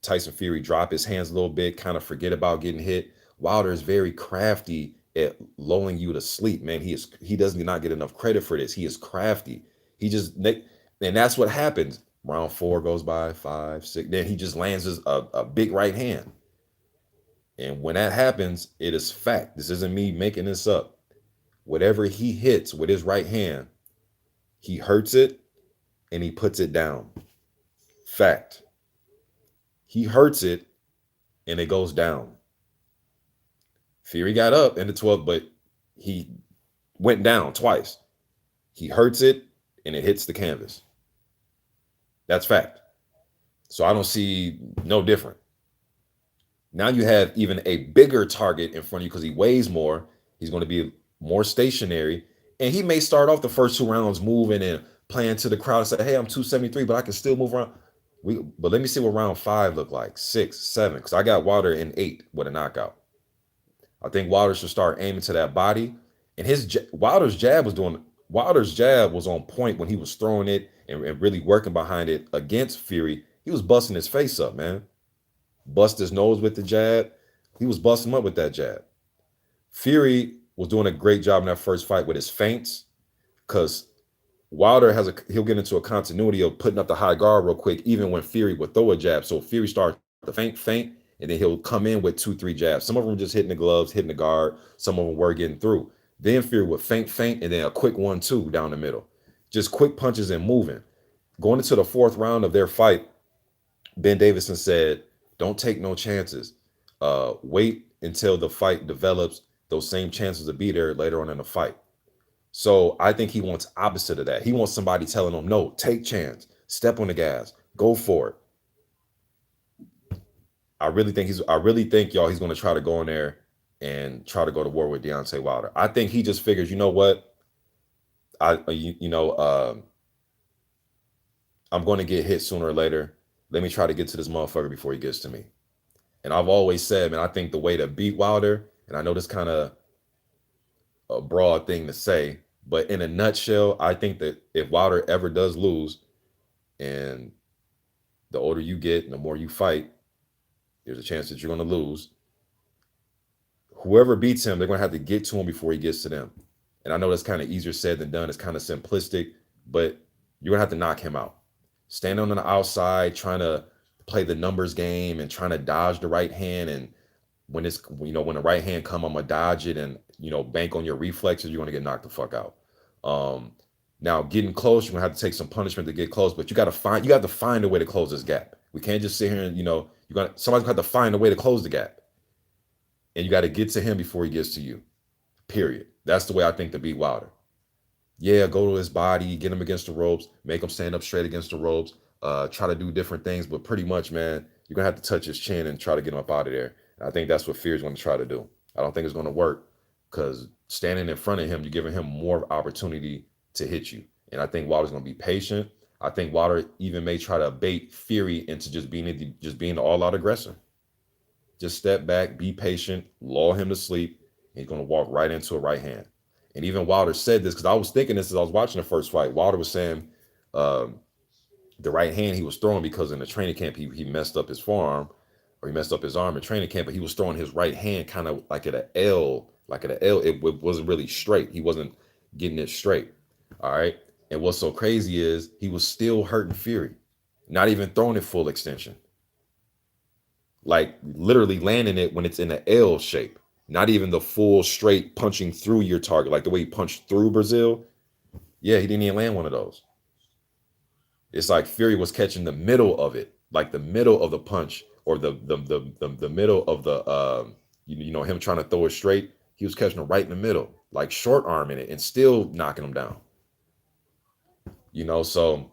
Tyson Fury drop his hands a little bit, kind of forget about getting hit. Wilder is very crafty at lulling you to sleep, man. He does not get enough credit for this. He is crafty. And that's what happens. Round 4 goes by, 5, 6. Then he just lands a big right hand. And when that happens, it is fact. This isn't me making this up. Whatever he hits with his right hand, he hurts it and he puts it down. Fact. He hurts it and it goes down. Fury got up in the 12th, but he went down twice. He hurts it and it hits the canvas. That's fact. So I don't see no different. Now you have even a bigger target in front of you because he weighs more. He's going to be more stationary. And he may start off the first 2 rounds moving and playing to the crowd and say, hey, I'm 273, but I can still move around. But let me see what round 5 look like, 6, 7, because I got Wilder in 8 with a knockout. I think Wilder should start aiming to that body. And Wilder's jab was on point when he was throwing it and really working behind it against Fury. He was busting his face up, man. Bust his nose with the jab. He was busting him up with that jab. Fury was doing a great job in that first fight with his feints, because Wilder he'll get into a continuity of putting up the high guard real quick, even when Fury would throw a jab. So Fury starts the feint, and then he'll come in with 2, 3 jabs. Some of them just hitting the gloves, hitting the guard. Some of them were getting through. Then Fury would feint, and then a quick 1-2 down the middle. Just quick punches and moving. Going into the 4th round of their fight, Ben Davison said, don't take no chances. Wait until the fight develops. Those same chances will be there later on in the fight. So I think he wants opposite of that. He wants somebody telling him, no, take chance, step on the gas, go for it. I really think y'all, he's going to try to go in there and try to go to war with Deontay Wilder. I think he just figures, you know what? I'm going to get hit sooner or later. Let me try to get to this motherfucker before he gets to me. And I've always said, man, I think the way to beat Wilder, and I know this kind of a broad thing to say, but in a nutshell, I think that if Wilder ever does lose, and the older you get and the more you fight, there's a chance that you're going to lose. Whoever beats him, they're going to have to get to him before he gets to them. And I know that's kind of easier said than done. It's kind of simplistic, but you're going to have to knock him out. Standing on the outside, trying to play the numbers game and trying to dodge the right hand. And when the right hand come, I'm going to dodge it and, bank on your reflexes, you're going to get knocked the fuck out. Now getting close, you're going to have to take some punishment to get close, but you got to find a way to close this gap. We can't just sit here and, somebody's going to have to find a way to close the gap. And you got to get to him before he gets to you. Period. That's the way I think to beat Wilder. Yeah, go to his body, get him against the ropes, make him stand up straight against the ropes, try to do different things, but pretty much, man, you're going to have to touch his chin and try to get him up out of there. And I think that's what Fury's going to try to do. I don't think it's going to work, because standing in front of him, you're giving him more opportunity to hit you. And I think Wilder's going to be patient. I think Wilder even may try to bait Fury into just being the all-out aggressor. Just step back, be patient, lull him to sleep, and he's going to walk right into a right hand. And even Wilder said this because I was thinking this as I was watching the first fight. Wilder was saying um, the right hand he was throwing because in the training camp he messed up his forearm or he messed up his arm in training camp, but he was throwing his right hand kind of like at an L, like at an L. It wasn't really straight. He wasn't getting it straight. All right. And what's so crazy is he was still hurting Fury, not even throwing it full extension, like literally landing it when it's in an L shape, not even the full straight punching through your target, like the way he punched through Brazil. Yeah, he didn't even land one of those. It's like Fury was catching the middle of it, like the middle of the punch or the middle of the you know him trying to throw it straight. He was catching it right in the middle, like short arming it and still knocking him down. You know, so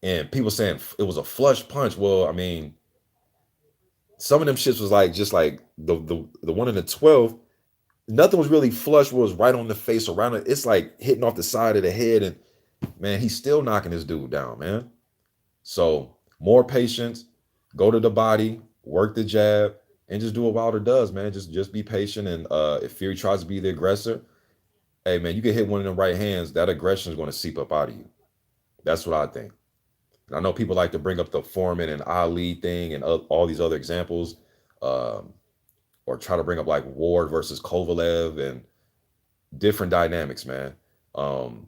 and people saying it was a flush punch. Well, I mean, some of them shits was like just like the one in the 12. Nothing was really flush. Was right on the face around it. It's like hitting off the side of the head, and man, he's still knocking this dude down, man. So more patience, go to the body, work the jab, and just do what Wilder does, man. Just be patient. And if Fury tries to be the aggressor, hey man, you can hit one of them right hands. That aggression is going to seep up out of you. That's what I think. And I know people like to bring up the Foreman and Ali thing and all these other examples, um, or try to bring up like Ward versus Kovalev and different dynamics, man. Um,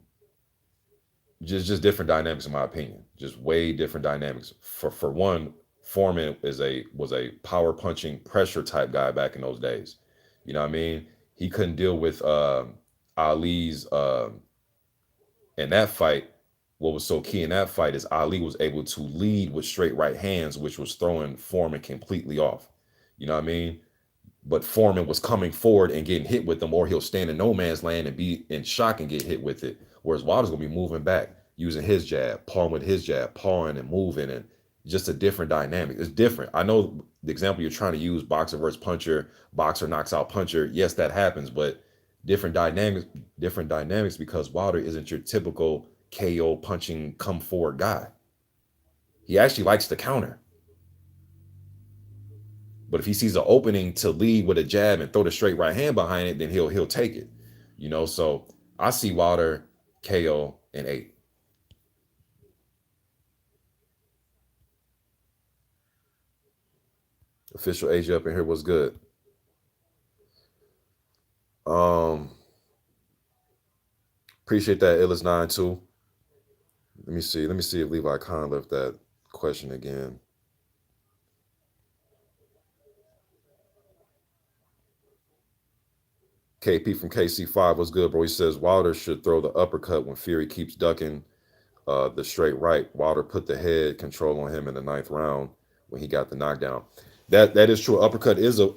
just different dynamics in my opinion. Just way different dynamics. For one, Foreman was a power punching pressure type guy back in those days. You know what I mean? He couldn't deal with Ali's in that fight. What was so key in that fight is Ali was able to lead with straight right hands, which was throwing Foreman completely off. You know what I mean? But Foreman was coming forward and getting hit with them, or he'll stand in no man's land and be in shock and get hit with it. Whereas Wilder's gonna be moving back, using his jab, pawing with his jab, pawing and moving, and just a different dynamic. It's different. I know the example you're trying to use, boxer versus puncher, boxer knocks out puncher. Yes, that happens, but different dynamics because Wilder isn't your typical KO punching come forward guy. He actually likes to counter. But if he sees an opening to lead with a jab and throw the straight right hand behind it, then he'll take it. You know, so I see Wilder KO in 8. Official Asia up in here was good. Um, appreciate that Illis 9 too. Let me see. Let me see if Levi Khan left that question again. KP from KC5 was good, bro. He says Wilder should throw the uppercut when Fury keeps ducking the straight right. Wilder put the head control on him in the 9th round when he got the knockdown. That is true. Uppercut is a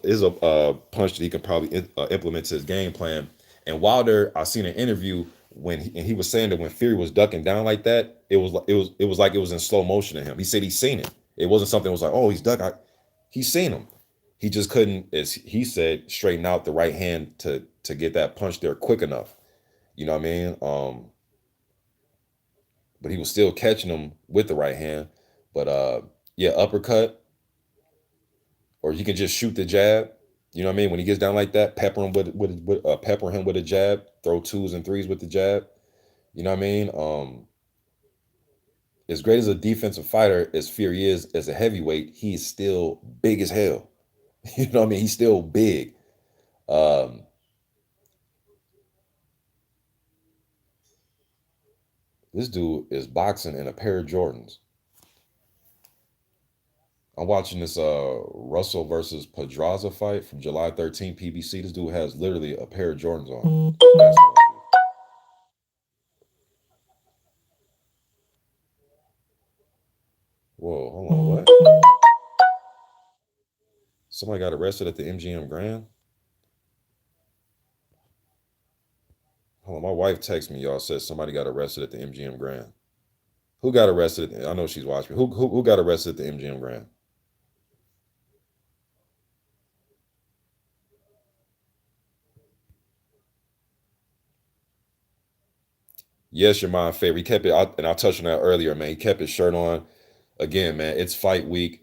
punch that he can probably implement to his game plan. And Wilder, I seen an interview when he was saying that when Fury was ducking down like that, it was like it was in slow motion to him. He said he seen it. It wasn't something that was like, oh, he's ducking. He's seen him. He just couldn't, as he said, straighten out the right hand to get that punch there quick enough. You know what I mean? But he was still catching him with the right hand. But yeah, uppercut, or you can just shoot the jab. You know what I mean? When he gets down like that, pepper him pepper him with a jab, throw 2s and 3s with the jab. You know what I mean? As great as a defensive fighter as Fury is as a heavyweight, he's still big as hell. You know what I mean? He's still big. Um, this dude is boxing in a pair of Jordans. I'm watching this Russell versus Pedraza fight from July 13 PBC. This dude has literally a pair of Jordans on. Whoa, hold on, what? Somebody got arrested at the MGM Grand? Hold on, my wife texted me, y'all, said somebody got arrested at the MGM Grand. Who got arrested? I know she's watching. Who got arrested at the MGM Grand? Yes, your mind favorite. He kept it, and I touched on that earlier, man. He kept his shirt on. Again, man, it's fight week.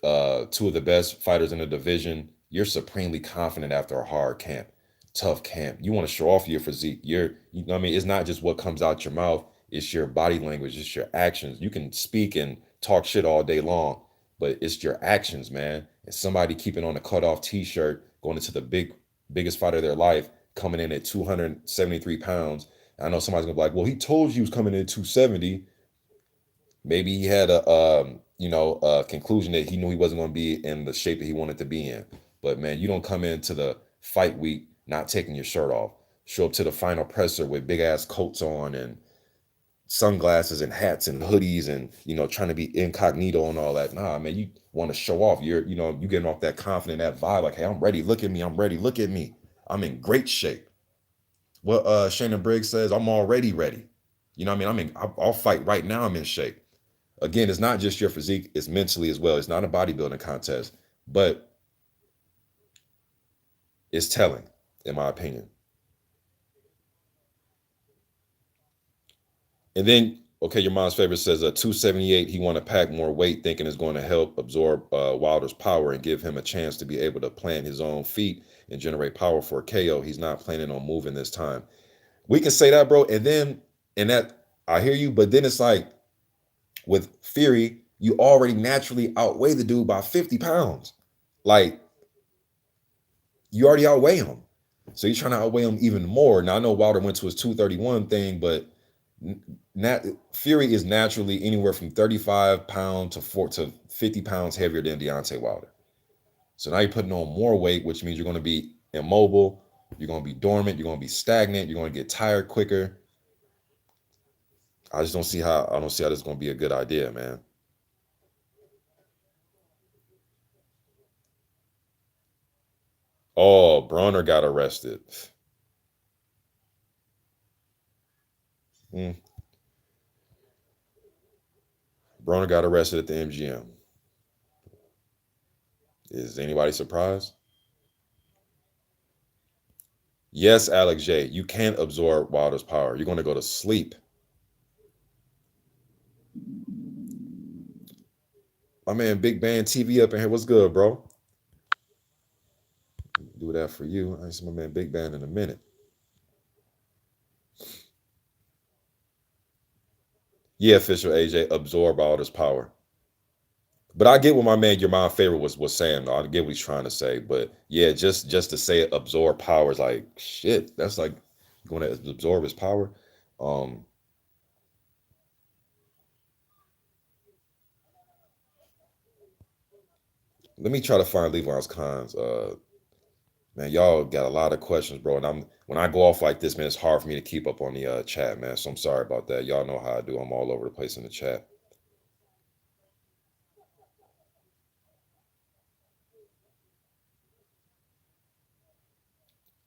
Two of the best fighters in the division. You're supremely confident after a hard camp. tough camp. You want to show off your physique. You know what I mean? It's not just what comes out your mouth, it's your body language, it's your actions. You can speak and talk shit all day long, but it's your actions, man. And somebody keeping on a cut off t-shirt, going into the biggest fight of their life, coming in at 273 pounds. I know somebody's gonna be like, well, he told you he was coming in at 270. Maybe he had a conclusion that he knew he wasn't going to be in the shape that he wanted to be in. But man, you don't come into the fight week not taking your shirt off. Show up to the final presser with big ass coats on and sunglasses and hats and hoodies and trying to be incognito and all that. Nah, man, you want to show off. You getting off that confident, that vibe, like, hey, I'm ready. Look at me. I'm ready. Look at me. I'm in great shape. What Shannon Briggs says, I'm already ready. You know what I mean? I'll fight right now. I'm in shape. Again, it's not just your physique, it's mentally as well. It's not a bodybuilding contest, but it's telling, in my opinion. And then, okay, your mom's favorite says 278, he want to pack more weight, thinking it's going to help absorb Wilder's power and give him a chance to be able to plant his own feet and generate power for a KO. He's not planning on moving this time. We can say that, bro. And that, I hear you, but then it's like with Fury, you already naturally outweigh the dude by 50 pounds. Like, you already outweigh him. So you're trying to outweigh him even more. Now, I know Wilder went to his 231 thing, but Fury is naturally anywhere from 35 pounds to 50 pounds heavier than Deontay Wilder. So now you're putting on more weight, which means you're going to be immobile, you're going to be dormant, you're going to be stagnant, you're going to get tired quicker. I just don't see how this is going to be a good idea, man. Oh, Bronner got arrested. Mm. Broner got arrested at the MGM. Is anybody surprised? Yes, Alex J. You can't absorb Wilder's power. You're going to go to sleep. My man, Big Band TV up in here. What's good, bro? Do that for you. I see my man Big Band in a minute. Yeah, official AJ, absorb Wilder's power. But I get what my man, your mom favorite was saying. I get what he's trying to say. But yeah, just to say it, absorb power is like shit. That's like going to absorb his power. Um, Let me try to find Levi's cons. Man, y'all got a lot of questions, bro. And when I go off like this, man, it's hard for me to keep up on the chat, man. So I'm sorry about that. Y'all know how I do. I'm all over the place in the chat.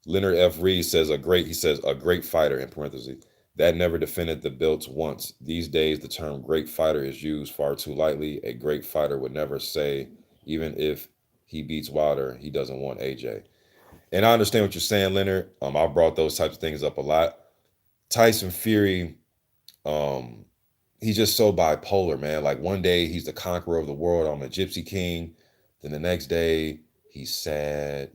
Leonard F. Reed says he says a great fighter in parentheses that never defended the belts once. These days, the term great fighter is used far too lightly. A great fighter would never say, even if he beats Wilder, he doesn't want AJ. And I understand what you're saying, Leonard. I've brought those types of things up a lot. Tyson Fury, um, he's just so bipolar, man. Like one day he's the conqueror of the world, I'm a Gypsy King. Then the next day he's sad,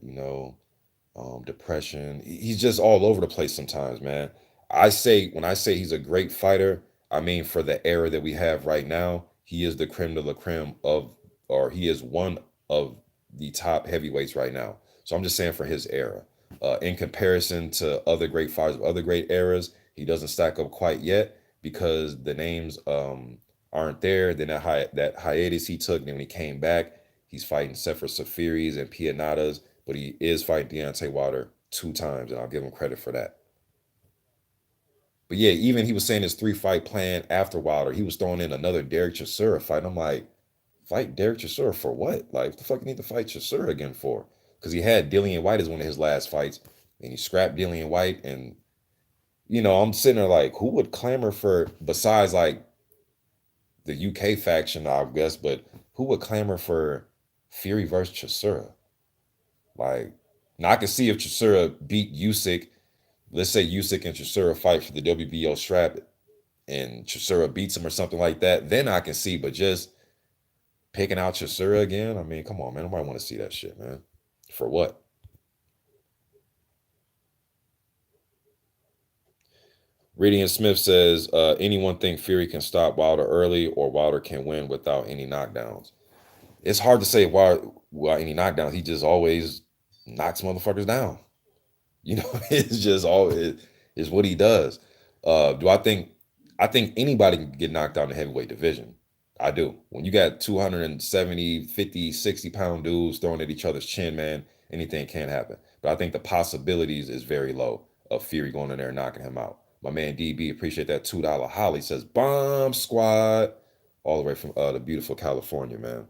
depression. He's just all over the place sometimes, man. When I say he's a great fighter, I mean for the era that we have right now, he is the creme de la creme or he is one of the top heavyweights right now. So I'm just saying for his era. In comparison to other great fighters of other great eras, he doesn't stack up quite yet because the names aren't there. Then that hiatus he took, then when he came back, he's fighting Sefer Safiris and Pianatas, but he is fighting Deontay Wilder 2 times, and I'll give him credit for that. But yeah, even he was saying his 3 fight plan after Wilder, he was throwing in another Derek Chisora fight. I'm like, fight Derek Chisora for what? Like, what the fuck you need to fight Chisora again for? Because he had Dillian White as one of his last fights, and he scrapped Dillian White. And I'm sitting there like, who would clamor for besides like the UK faction, I guess, but who would clamor for Fury versus Chisora? Like, now I can see if Chisora beat Usyk, let's say Usyk and Chisora fight for the WBO strap, and Chisora beats him or something like that, then I can see. But just picking out Chisora again, I mean, come on, man, nobody want to see that shit, man. For what? Radiant Smith says, anyone think Fury can stop Wilder early or Wilder can win without any knockdowns? It's hard to say why without any knockdowns. He just always knocks motherfuckers down. You know, it's just all it is what he does. Do I think anybody can get knocked out in the heavyweight division? I do. When you got 270, 50, 60 pound dudes throwing at each other's chin, man, anything can happen. But I think the possibilities is very low of Fury going in there and knocking him out. My man DB, appreciate that $2 Holly says bomb squad all the way from the beautiful California, man.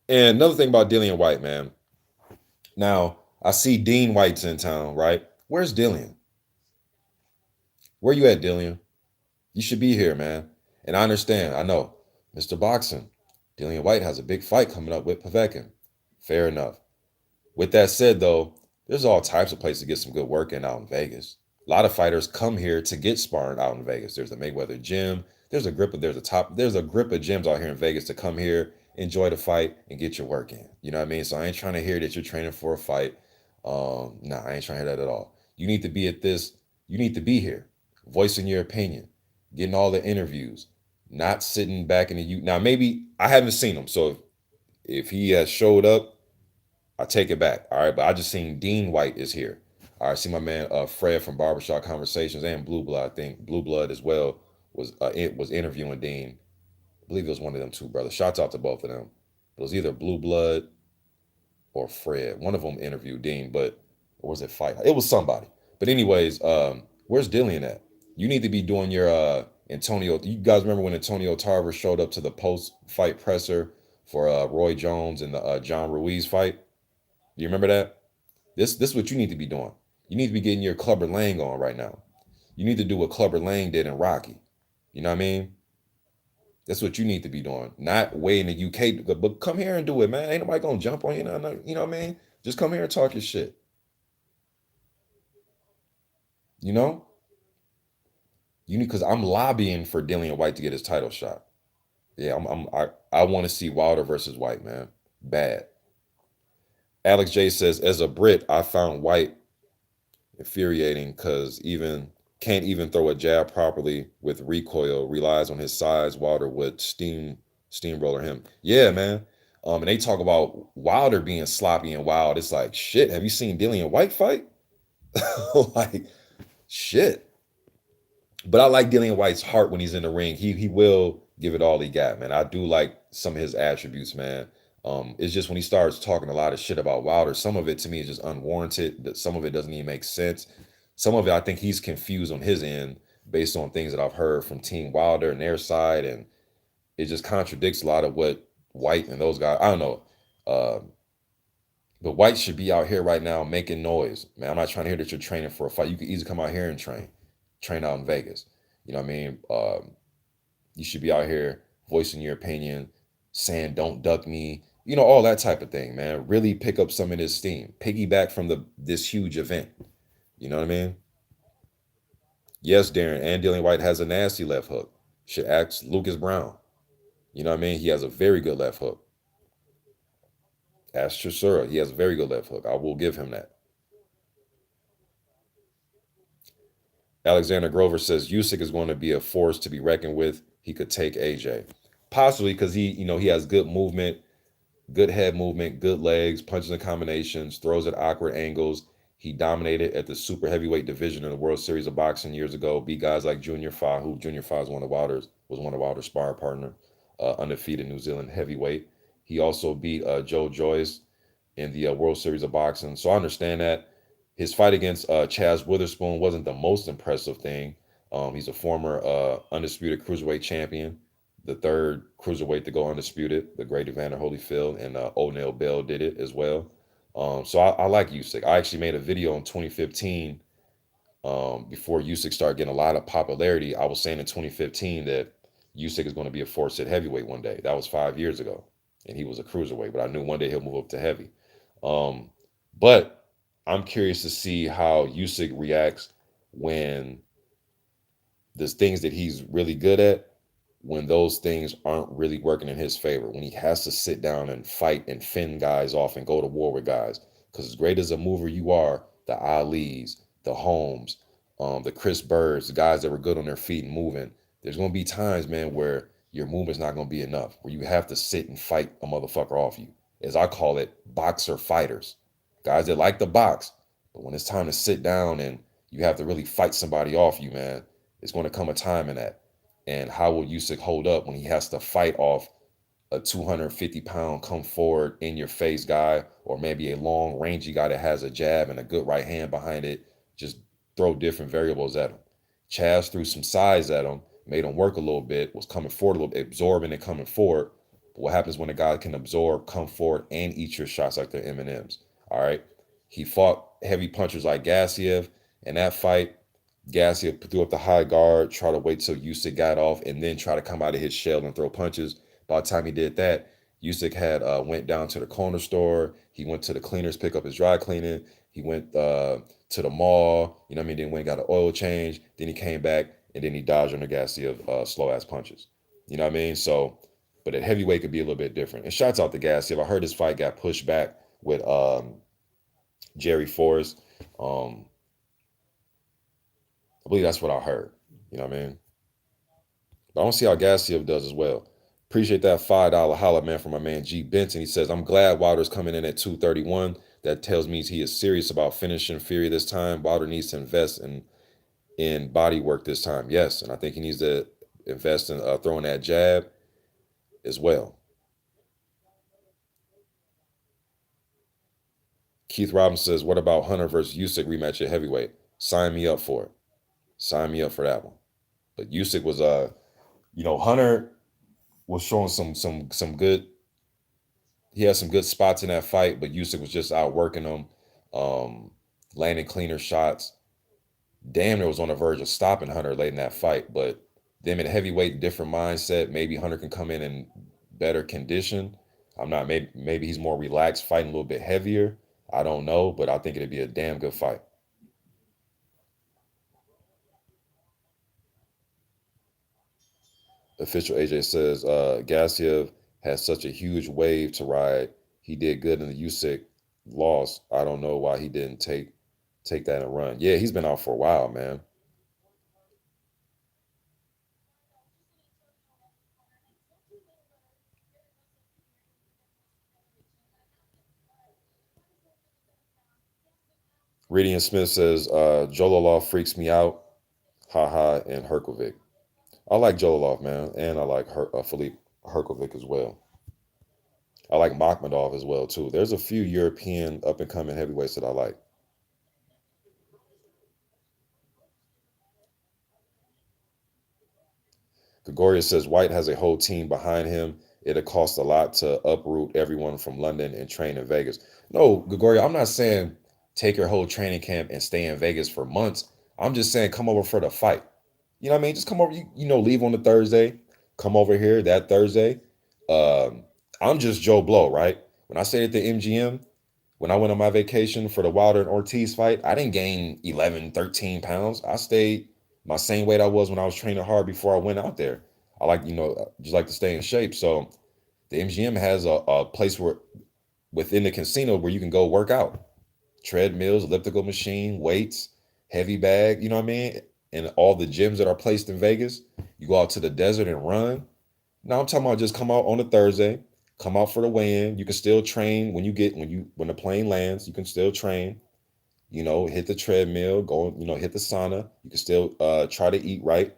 And another thing about Dillian White, man. Now, I see Dean White's in town, right? Where's Dillian? Where you at, Dillian? You should be here, man. And I understand. I know. Mr. Boxing, Dillian White has a big fight coming up with Povetkin. Fair enough. With that said, though, there's all types of places to get some good work in out in Vegas. A lot of fighters come here to get sparring out in Vegas. There's the Mayweather gym. There's a grip of gyms out here in Vegas to come here, enjoy the fight, and get your work in. You know what I mean? So I ain't trying to hear that you're training for a fight. Nah, I ain't trying to hear that at all. You need to be at this. You need to be here, voicing your opinion, getting all the interviews, not sitting back in the you. Now maybe I haven't seen him, so if he has showed up, I take it back. All right, but I just seen Dean White is here. All right, see my man Fred from Barbershop Conversations and Blue Blood. I think Blue Blood as well was interviewing Dean. I believe it was one of them two brothers. Shouts out to both of them. It was either Blue Blood or Fred. One of them interviewed Dean, but or was it Fight? It was somebody. But anyways, where's Dillian at? You need to be doing your Antonio. You guys remember when Antonio Tarver showed up to the post fight presser for Roy Jones and the John Ruiz fight? Do you remember that? This is what you need to be doing. You need to be getting your Clubber Lang on right now. You need to do what Clubber Lang did in Rocky. You know what I mean? That's what you need to be doing. Not way in the UK, but come here and do it, man. Ain't nobody gonna jump on you. You know what I mean? Just come here and talk your shit. You know? You need because I'm lobbying for Dillian White to get his title shot. Yeah, I want to see Wilder versus White, man. Bad. Alex J says, as a Brit, I found White infuriating because even can't even throw a jab properly with recoil. Relies on his size. Wilder would steamroller him. Yeah, man. And they talk about Wilder being sloppy and wild. It's like shit. Have you seen Dillian White fight? Like shit. But I like Dillian White's heart when he's in the ring. He will give it all he got, man. I do like some of his attributes, man. It's just when he starts talking a lot of shit about Wilder, some of it to me is just unwarranted. Some of it doesn't even make sense. Some of it I think he's confused on his end based on things that I've heard from Team Wilder and their side, and it just contradicts a lot of what White and those guys. I don't know. Uh, but White should be out here right now making noise, man. I'm not trying to hear that you're training for a fight. You could easily come out here and train out in Vegas. You know what I mean? You should be out here voicing your opinion, saying "Don't duck me," you know, all that type of thing, man. Really pick up some of this steam, piggyback from this huge event. You know what I mean? Yes, Darren and Dillian White has a nasty left hook. Should ask Lucas Brown. You know what I mean? He has a very good left hook. Ask Chisora. He has a very good left hook. I will give him that. Alexander Grover says Usyk is going to be a force to be reckoned with. He could take AJ, possibly because he has good movement, good head movement, good legs, punches and combinations, throws at awkward angles. He dominated at the super heavyweight division in the World Series of Boxing years ago. Beat guys like Junior Fa, who Junior Fa is one of Wilder's sparring partner, undefeated New Zealand heavyweight. He also beat Joe Joyce in the World Series of Boxing. So I understand that. His fight against Chaz Witherspoon wasn't the most impressive thing. He's a former undisputed cruiserweight champion, the third cruiserweight to go undisputed. The great Evander Holyfield and O'Neal Bell did it as well. So I like Usyk. I actually made a video in 2015 before Usyk started getting a lot of popularity. I was saying in 2015 that Usyk is going to be a force at heavyweight one day. That was 5 years ago, and he was a cruiserweight. But I knew one day he'll move up to heavy. Um, but I'm curious to see how Usyk reacts when there's things that he's really good at, when those things aren't really working in his favor, when he has to sit down and fight and fend guys off and go to war with guys. Because as great as a mover you are, the Alis, the Holmes, the Chris Birds, the guys that were good on their feet and moving, there's going to be times, man, where your movement's not going to be enough, where you have to sit and fight a motherfucker off you. As I call it, boxer fighters. Guys that like to box, but when it's time to sit down and you have to really fight somebody off you, man, it's going to come a time in that. And how will Usyk hold up when he has to fight off a 250-pound come forward in your face guy, or maybe a long rangy guy that has a jab and a good right hand behind it? Just throw different variables at him. Chaz threw some size at him, made him work a little bit, was coming forward a little bit, absorbing and coming forward. But what happens when a guy can absorb, come forward, and eat your shots like they're M&Ms? All right. He fought heavy punchers like Gassiev in that fight. Gassiev threw up the high guard, try to wait till Usyk got off, and then try to come out of his shell and throw punches. By the time he did that, Usyk had went down to the corner store. He went to the cleaners, pick up his dry cleaning. He went to the mall. You know what I mean? Then went and got an oil change. Then he came back and then he dodged under Gassiev slow ass punches. You know what I mean? So, but at heavyweight could be a little bit different. And shouts out to Gassiev. I heard his fight got pushed back with Jerry Forrest. I believe that's what I heard. You know what I mean? But I don't see how Gassiev does as well. Appreciate that $5 holla, man, from my man G Benson. He says, I'm glad Wilder's coming in at 231. That tells me he is serious about finishing Fury this time. Wilder needs to invest in body work this time. Yes, and I think he needs to invest in throwing that jab as well. Keith Robinson says, what about Hunter versus Usyk rematch at heavyweight? Sign me up for it. Sign me up for that one. But Usyk was Hunter was showing some good. He had some good spots in that fight, but Usyk was just outworking him, landing cleaner shots. Damn, it was on the verge of stopping Hunter late in that fight. But them at heavyweight, different mindset. Maybe Hunter can come in better condition. I'm not. Maybe he's more relaxed, fighting a little bit heavier. I don't know, but I think it'd be a damn good fight. Official AJ says Gassiev has such a huge wave to ride. He did good in the Usyk loss. I don't know why he didn't take that and run. Yeah, he's been out for a while, man. Radiant Smith says Jololov freaks me out. Haha, and Herkovic. I like Jololov, man, and I like Philippe Herkovic as well. I like Makhmudov as well too. There's a few European up and coming heavyweights that I like. Gregoria says White has a whole team behind him. It'll cost a lot to uproot everyone from London and train in Vegas. No, Gregoria, I'm not saying take your whole training camp and stay in Vegas for months. I'm just saying come over for the fight. You know what I mean? Just come over, leave on the Thursday, come over here that Thursday. I'm just Joe Blow, right? When I stayed at the MGM, when I went on my vacation for the Wilder and Ortiz fight, I didn't gain 11, 13 pounds. I stayed my same weight I was when I was training hard before I went out there. I like, just like to stay in shape. So the MGM has a place where within the casino where you can go work out. Treadmills, elliptical machine, weights, heavy bag, you know what I mean? And all the gyms that are placed in Vegas, you go out to the desert and run. Now I'm talking about just come out on a Thursday, come out for the weigh-in. You can still train when the plane lands, you can still train, hit the treadmill, go, hit the sauna. You can still try to eat right.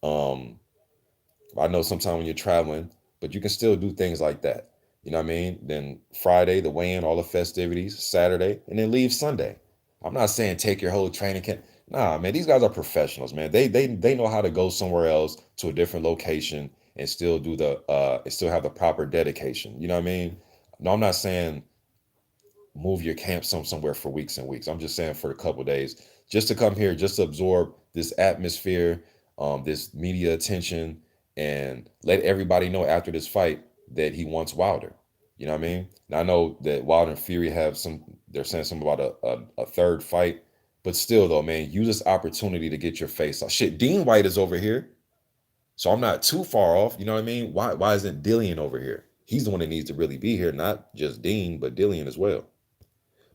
I know sometimes when you're traveling, but you can still do things like that. You know what I mean? Then Friday, the weigh-in, all the festivities, Saturday, and then leave Sunday. I'm not saying take your whole training camp. Nah, man, these guys are professionals, man. They know how to go somewhere else to a different location and still do and still have the proper dedication. You know what I mean? No, I'm not saying move your camp somewhere for weeks and weeks. I'm just saying for a couple of days, just to come here, just to absorb this atmosphere, this media attention, and let everybody know after this fight that he wants Wilder. You know what I mean? And I know that Wilder and Fury they're saying something about a third fight, but still though, man, use this opportunity to get your face off. Shit, Dean White is over here. So I'm not too far off. You know what I mean? Why isn't Dillian over here? He's the one that needs to really be here, not just Dean, but Dillian as well.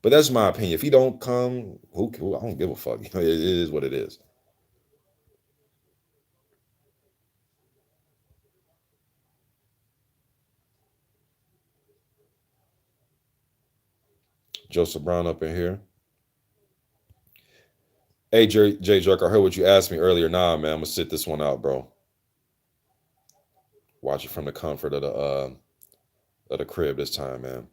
But that's my opinion. If he don't come, who I don't give a fuck. You know, it is what it is. Joseph Brown up in here. Hey Jay Jerk, I heard what you asked me earlier. Nah, man, I'm gonna sit this one out, bro. Watch it from the comfort of the crib this time, man.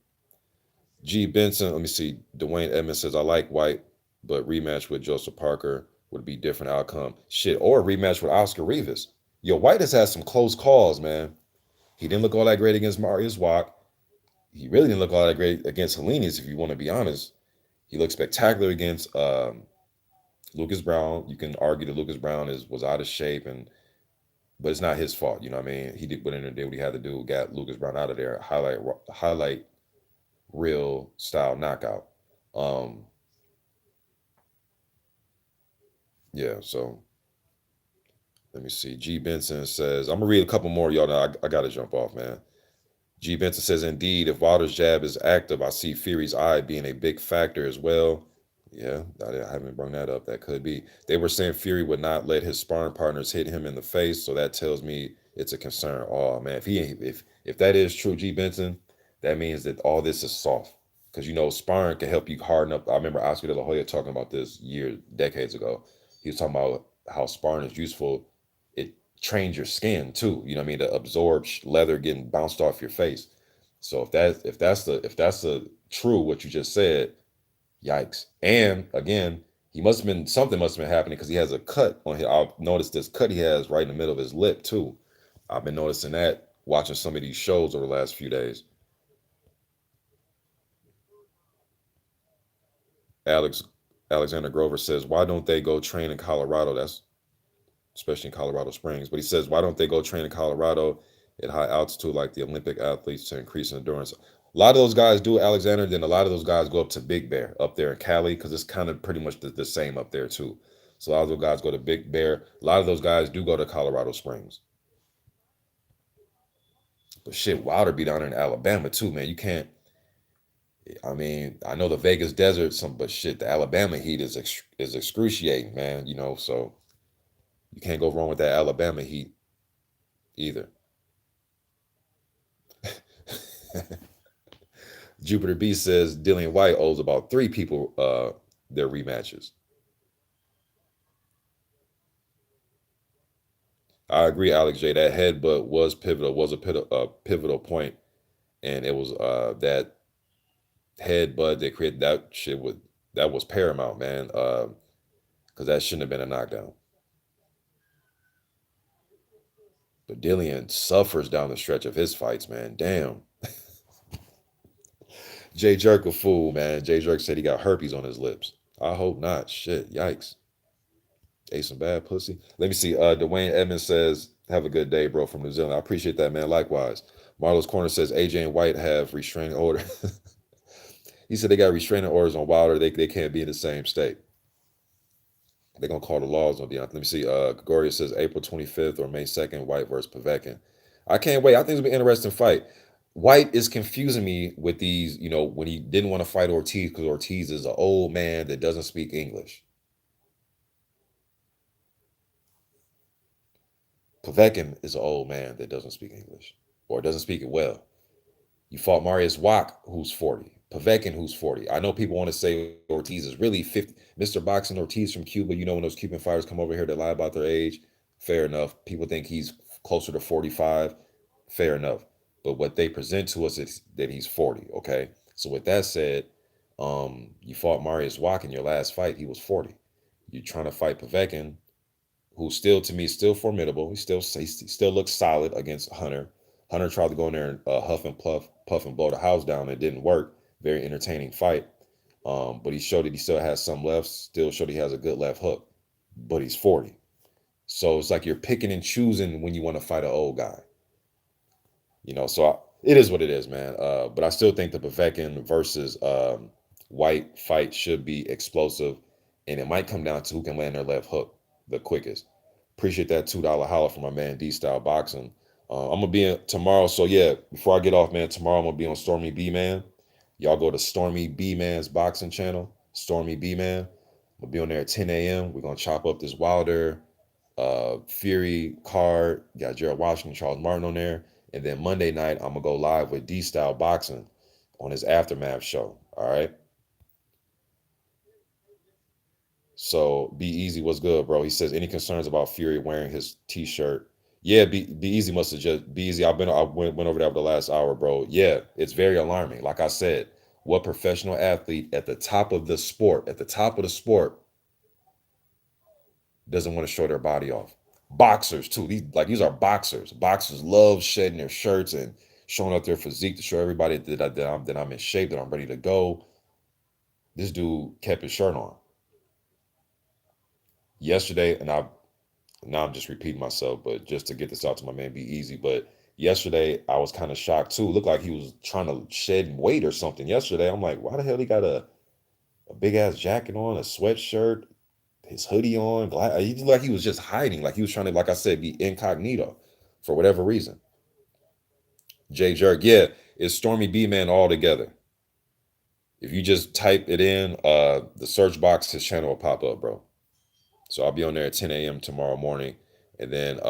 G Benson, let me see. Dwayne Edmonds says I like White, but rematch with Joseph Parker would be different outcome. Shit, or a rematch with Oscar Rivas. Yo, White has had some close calls, man. He didn't look all that great against Marius Wack. He really didn't look all that great against Helenius, if you want to be honest. He looked spectacular against Lucas Brown. You can argue that Lucas Brown was out of shape, but it's not his fault. You know what I mean? He went in there, did what he had to do, got Lucas Brown out of there. Highlight real style knockout. Um, yeah. So let me see. G Benson says I'm gonna read a couple more, y'all. Now I gotta jump off, man. G Benson says, indeed, if Wilder's jab is active, I see Fury's eye being a big factor as well. Yeah, I haven't brought that up. That could be. They were saying Fury would not let his sparring partners hit him in the face, so that tells me it's a concern. Oh man, if that is true, G Benson, that means that all this is soft. Because you know, sparring can help you harden up. I remember Oscar De La Hoya talking about this decades ago. He was talking about how sparring is useful. It trains your skin too. You know what I mean? To absorb leather getting bounced off your face. So if that's the true what you just said, yikes. And again, he must have been something must have been happening because he has a cut on his. I've noticed this cut he has right in the middle of his lip too. I've been noticing that watching some of these shows over the last few days. Alex Alexander Grover says, why don't they go train in Colorado? That's especially in Colorado Springs. But he says, why don't they go train in Colorado at high altitude like the Olympic athletes to increase endurance? A lot of those guys do, Alexander. Then a lot of those guys go up to Big Bear up there in Cali because it's kind of pretty much the same up there too. So a lot of those guys go to Big Bear. A lot of those guys do go to Colorado Springs. But shit, Wilder be down in Alabama too, man. You can't. I mean, I know the Vegas desert, but shit, the Alabama heat is excruciating, man. You know, so you can't go wrong with that Alabama heat either. Jupiter B says Dillian White owes about three people their rematches. I agree, Alex J. That headbutt was a pivotal point, and it was that headbutt that created that was paramount, man. Because that shouldn't have been a knockdown. But Dillian suffers down the stretch of his fights, man. Damn. Jay Jerk a fool, man. Jay Jerk said he got herpes on his lips. I hope not. Shit, yikes. Ate some bad pussy. Let me see. Dwayne Edmonds says, have a good day, bro, from New Zealand. I appreciate that, man. Likewise. Marlo's Corner says AJ and White have restraining order. He said they got restraining orders on Wilder. They can't be in the same state. They're gonna call the laws on Deontay. Let me see. Gregoria says April 25th or May 2nd, White versus Povetkin. I can't wait. I think it's gonna be an interesting fight. White is confusing me with these, you know, when he didn't want to fight Ortiz because Ortiz is an old man that doesn't speak English. Povetkin is an old man that doesn't speak English or doesn't speak it well. You fought Marius Wack, who's 40. Povetkin, who's 40. I know people want to say Ortiz is really 50. Mr. Boxing Ortiz from Cuba, you know, when those Cuban fighters come over here that lie about their age, fair enough. People think he's closer to 45, fair enough. But what they present to us is that he's 40, okay? So with that said, you fought Marius Wack in your last fight, he was 40. You're trying to fight Povetkin, who still to me is still formidable. He still looks solid against Hunter. Hunter tried to go in there and huff and puff and blow the house down. It didn't work. Very entertaining fight. But he showed that he still has some left. Still showed he has a good left hook. But he's 40. So it's like you're picking and choosing when you want to fight an old guy. You know, so it is what it is, man. But I still think the Povetkin versus White fight should be explosive, and it might come down to who can land their left hook the quickest. Appreciate that $2 holler from my man D Style Boxing. I'm gonna be in tomorrow. So yeah, before I get off, man, tomorrow I'm gonna be on Stormy B Man. Y'all go to Stormy B Man's boxing channel, Stormy B Man. We'll be on there at 10 a.m. We're gonna chop up this Wilder, Fury card. Got Gerald Washington, Charles Martin on there, and then Monday night I'm gonna go live with D Style Boxing on his Aftermath show. All right. So Be Easy was good, bro. He says any concerns about Fury wearing his T-shirt? Yeah, Be Easy must have just Be Easy. I went over that over the last hour, bro. Yeah, it's very alarming. Like I said, what professional athlete at the top of the sport, at the top of the sport, doesn't want to show their body off? Boxers too. These are boxers. Boxers love shedding their shirts and showing up their physique to show everybody that I'm in shape, that I'm ready to go. This dude kept his shirt on yesterday, and I now I'm just repeating myself, but just to get this out to my man Be Easy. But yesterday I was kind of shocked too. It looked like he was trying to shed weight or something yesterday. I'm like, why the hell he got a big ass jacket on, a sweatshirt, his hoodie on? He looked like he was just hiding, like he was trying to, like I said, be incognito for whatever reason. Jay Jerk, yeah, it's Stormy B Man all together. If you just type it in, the search box, his channel will pop up, bro. So I'll be on there at 10 a.m. tomorrow morning, and then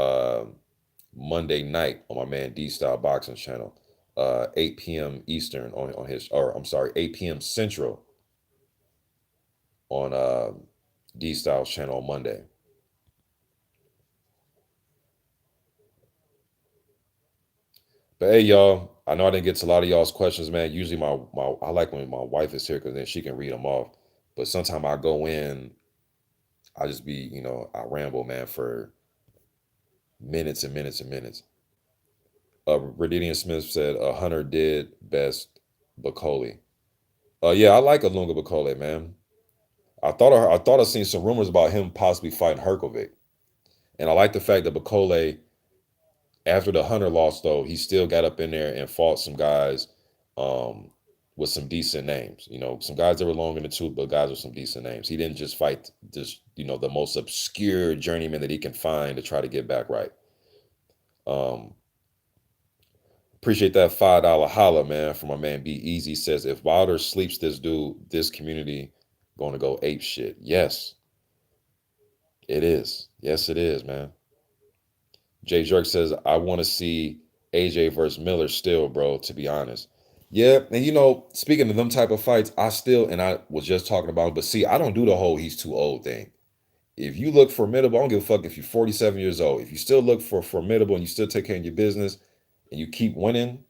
Monday night on my man D Style Boxing channel, 8 p.m. Eastern on his, or I'm sorry, 8 p.m. Central on D Style's channel on Monday. But hey, y'all, I know I didn't get to a lot of y'all's questions, man. Usually my I like when my wife is here because then she can read them off. But sometimes I go in, I just be, I ramble, man, for minutes and minutes and minutes. Radidian Smith said Hunter did best Bacoli. Yeah, I like Alunga Bacole, man. I thought I seen some rumors about him possibly fighting Herkovic, and I like the fact that Bacole, after the Hunter loss, though, he still got up in there and fought some guys, um, with some decent names. Some guys that were long in the tooth, but guys with some decent names. He didn't just fight just the most obscure journeyman that he can find to try to get back right. Um, Appreciate that $5 holla, man, from my man Be Easy. Says if Wilder sleeps this dude, this community going to go ape shit. Yes, it is. Yes, it is, man. Jay Jerk says I want to see AJ versus Miller still, bro. To be honest, yeah. And speaking of them type of fights, I was just talking about it, but see, I don't do the whole he's too old thing. If you look formidable, I don't give a fuck if you're 47 years old. If you still look for formidable and you still take care of your business and you keep winning,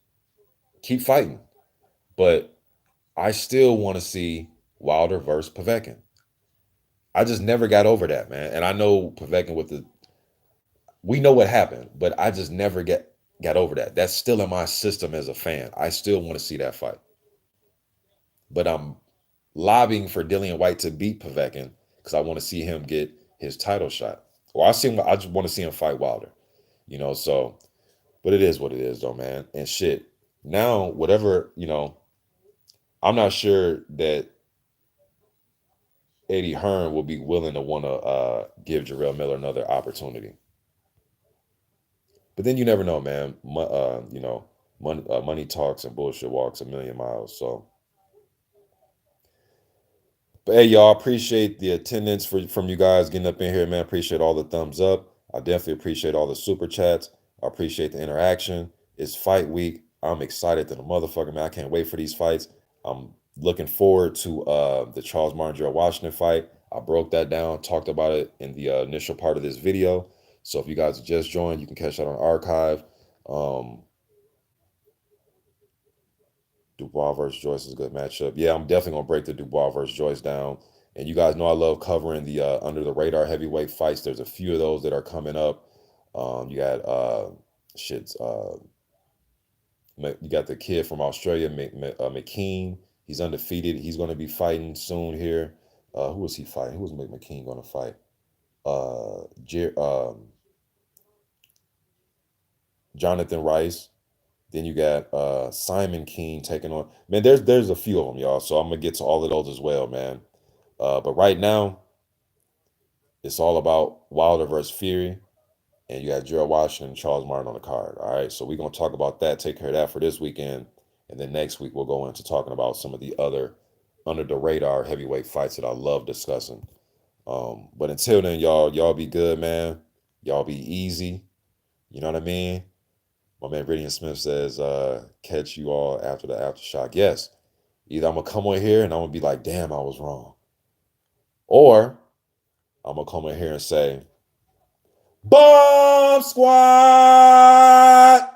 keep fighting. But I still want to see Wilder versus Povetkin. I just never got over that, man. And I know Povetkin we know what happened, but I just never got over that. That's still in my system as a fan. I still want to see that fight. But I'm lobbying for Dillian White to beat Povetkin because I want to see him get his title shot. Or I just want to see him fight Wilder. So but it is what it is though, man. And shit. Now, whatever, I'm not sure that Eddie Hearn will be willing to want to give Jarrell Miller another opportunity. But then you never know, man. Money talks and bullshit walks a million miles. So, but hey, y'all, appreciate the attendance from you guys getting up in here, man. Appreciate all the thumbs up. I definitely appreciate all the super chats. I appreciate the interaction. It's fight week. I'm excited to the motherfucker, man. I can't wait for these fights. I'm looking forward to the Charles Martin Gerald Washington fight. I broke that down, talked about it in the initial part of this video. So if you guys just joined, you can catch that on archive. Um, Dubois versus Joyce is a good matchup. Yeah, I'm definitely gonna break the Dubois versus Joyce down. And you guys know I love covering the under the radar heavyweight fights. There's a few of those that are coming up. You got shit. You got the kid from Australia, McKean. He's undefeated. He's going to be fighting soon here. Who is he fighting? Who is McKean going to fight? Jonathan Rice. Then you got Simon Keene taking on. Man, there's a few of them, y'all. So I'm gonna get to all of those as well, man. But right now, it's all about Wilder versus Fury. and you got Gerald Washington and Charles Martin on the card. All right, so we're gonna talk about that, take care of that for this weekend, and then next week we'll go into talking about some of the other under the radar heavyweight fights that I love discussing. But until then, y'all be good, man. Y'all be easy. You know what I mean? My man Radiant Smith says, catch you all after the aftershock. Yes. Either I'm gonna come on here and I'm gonna be like, damn, I was wrong. Or I'm gonna come in here and say, Bomb Squad!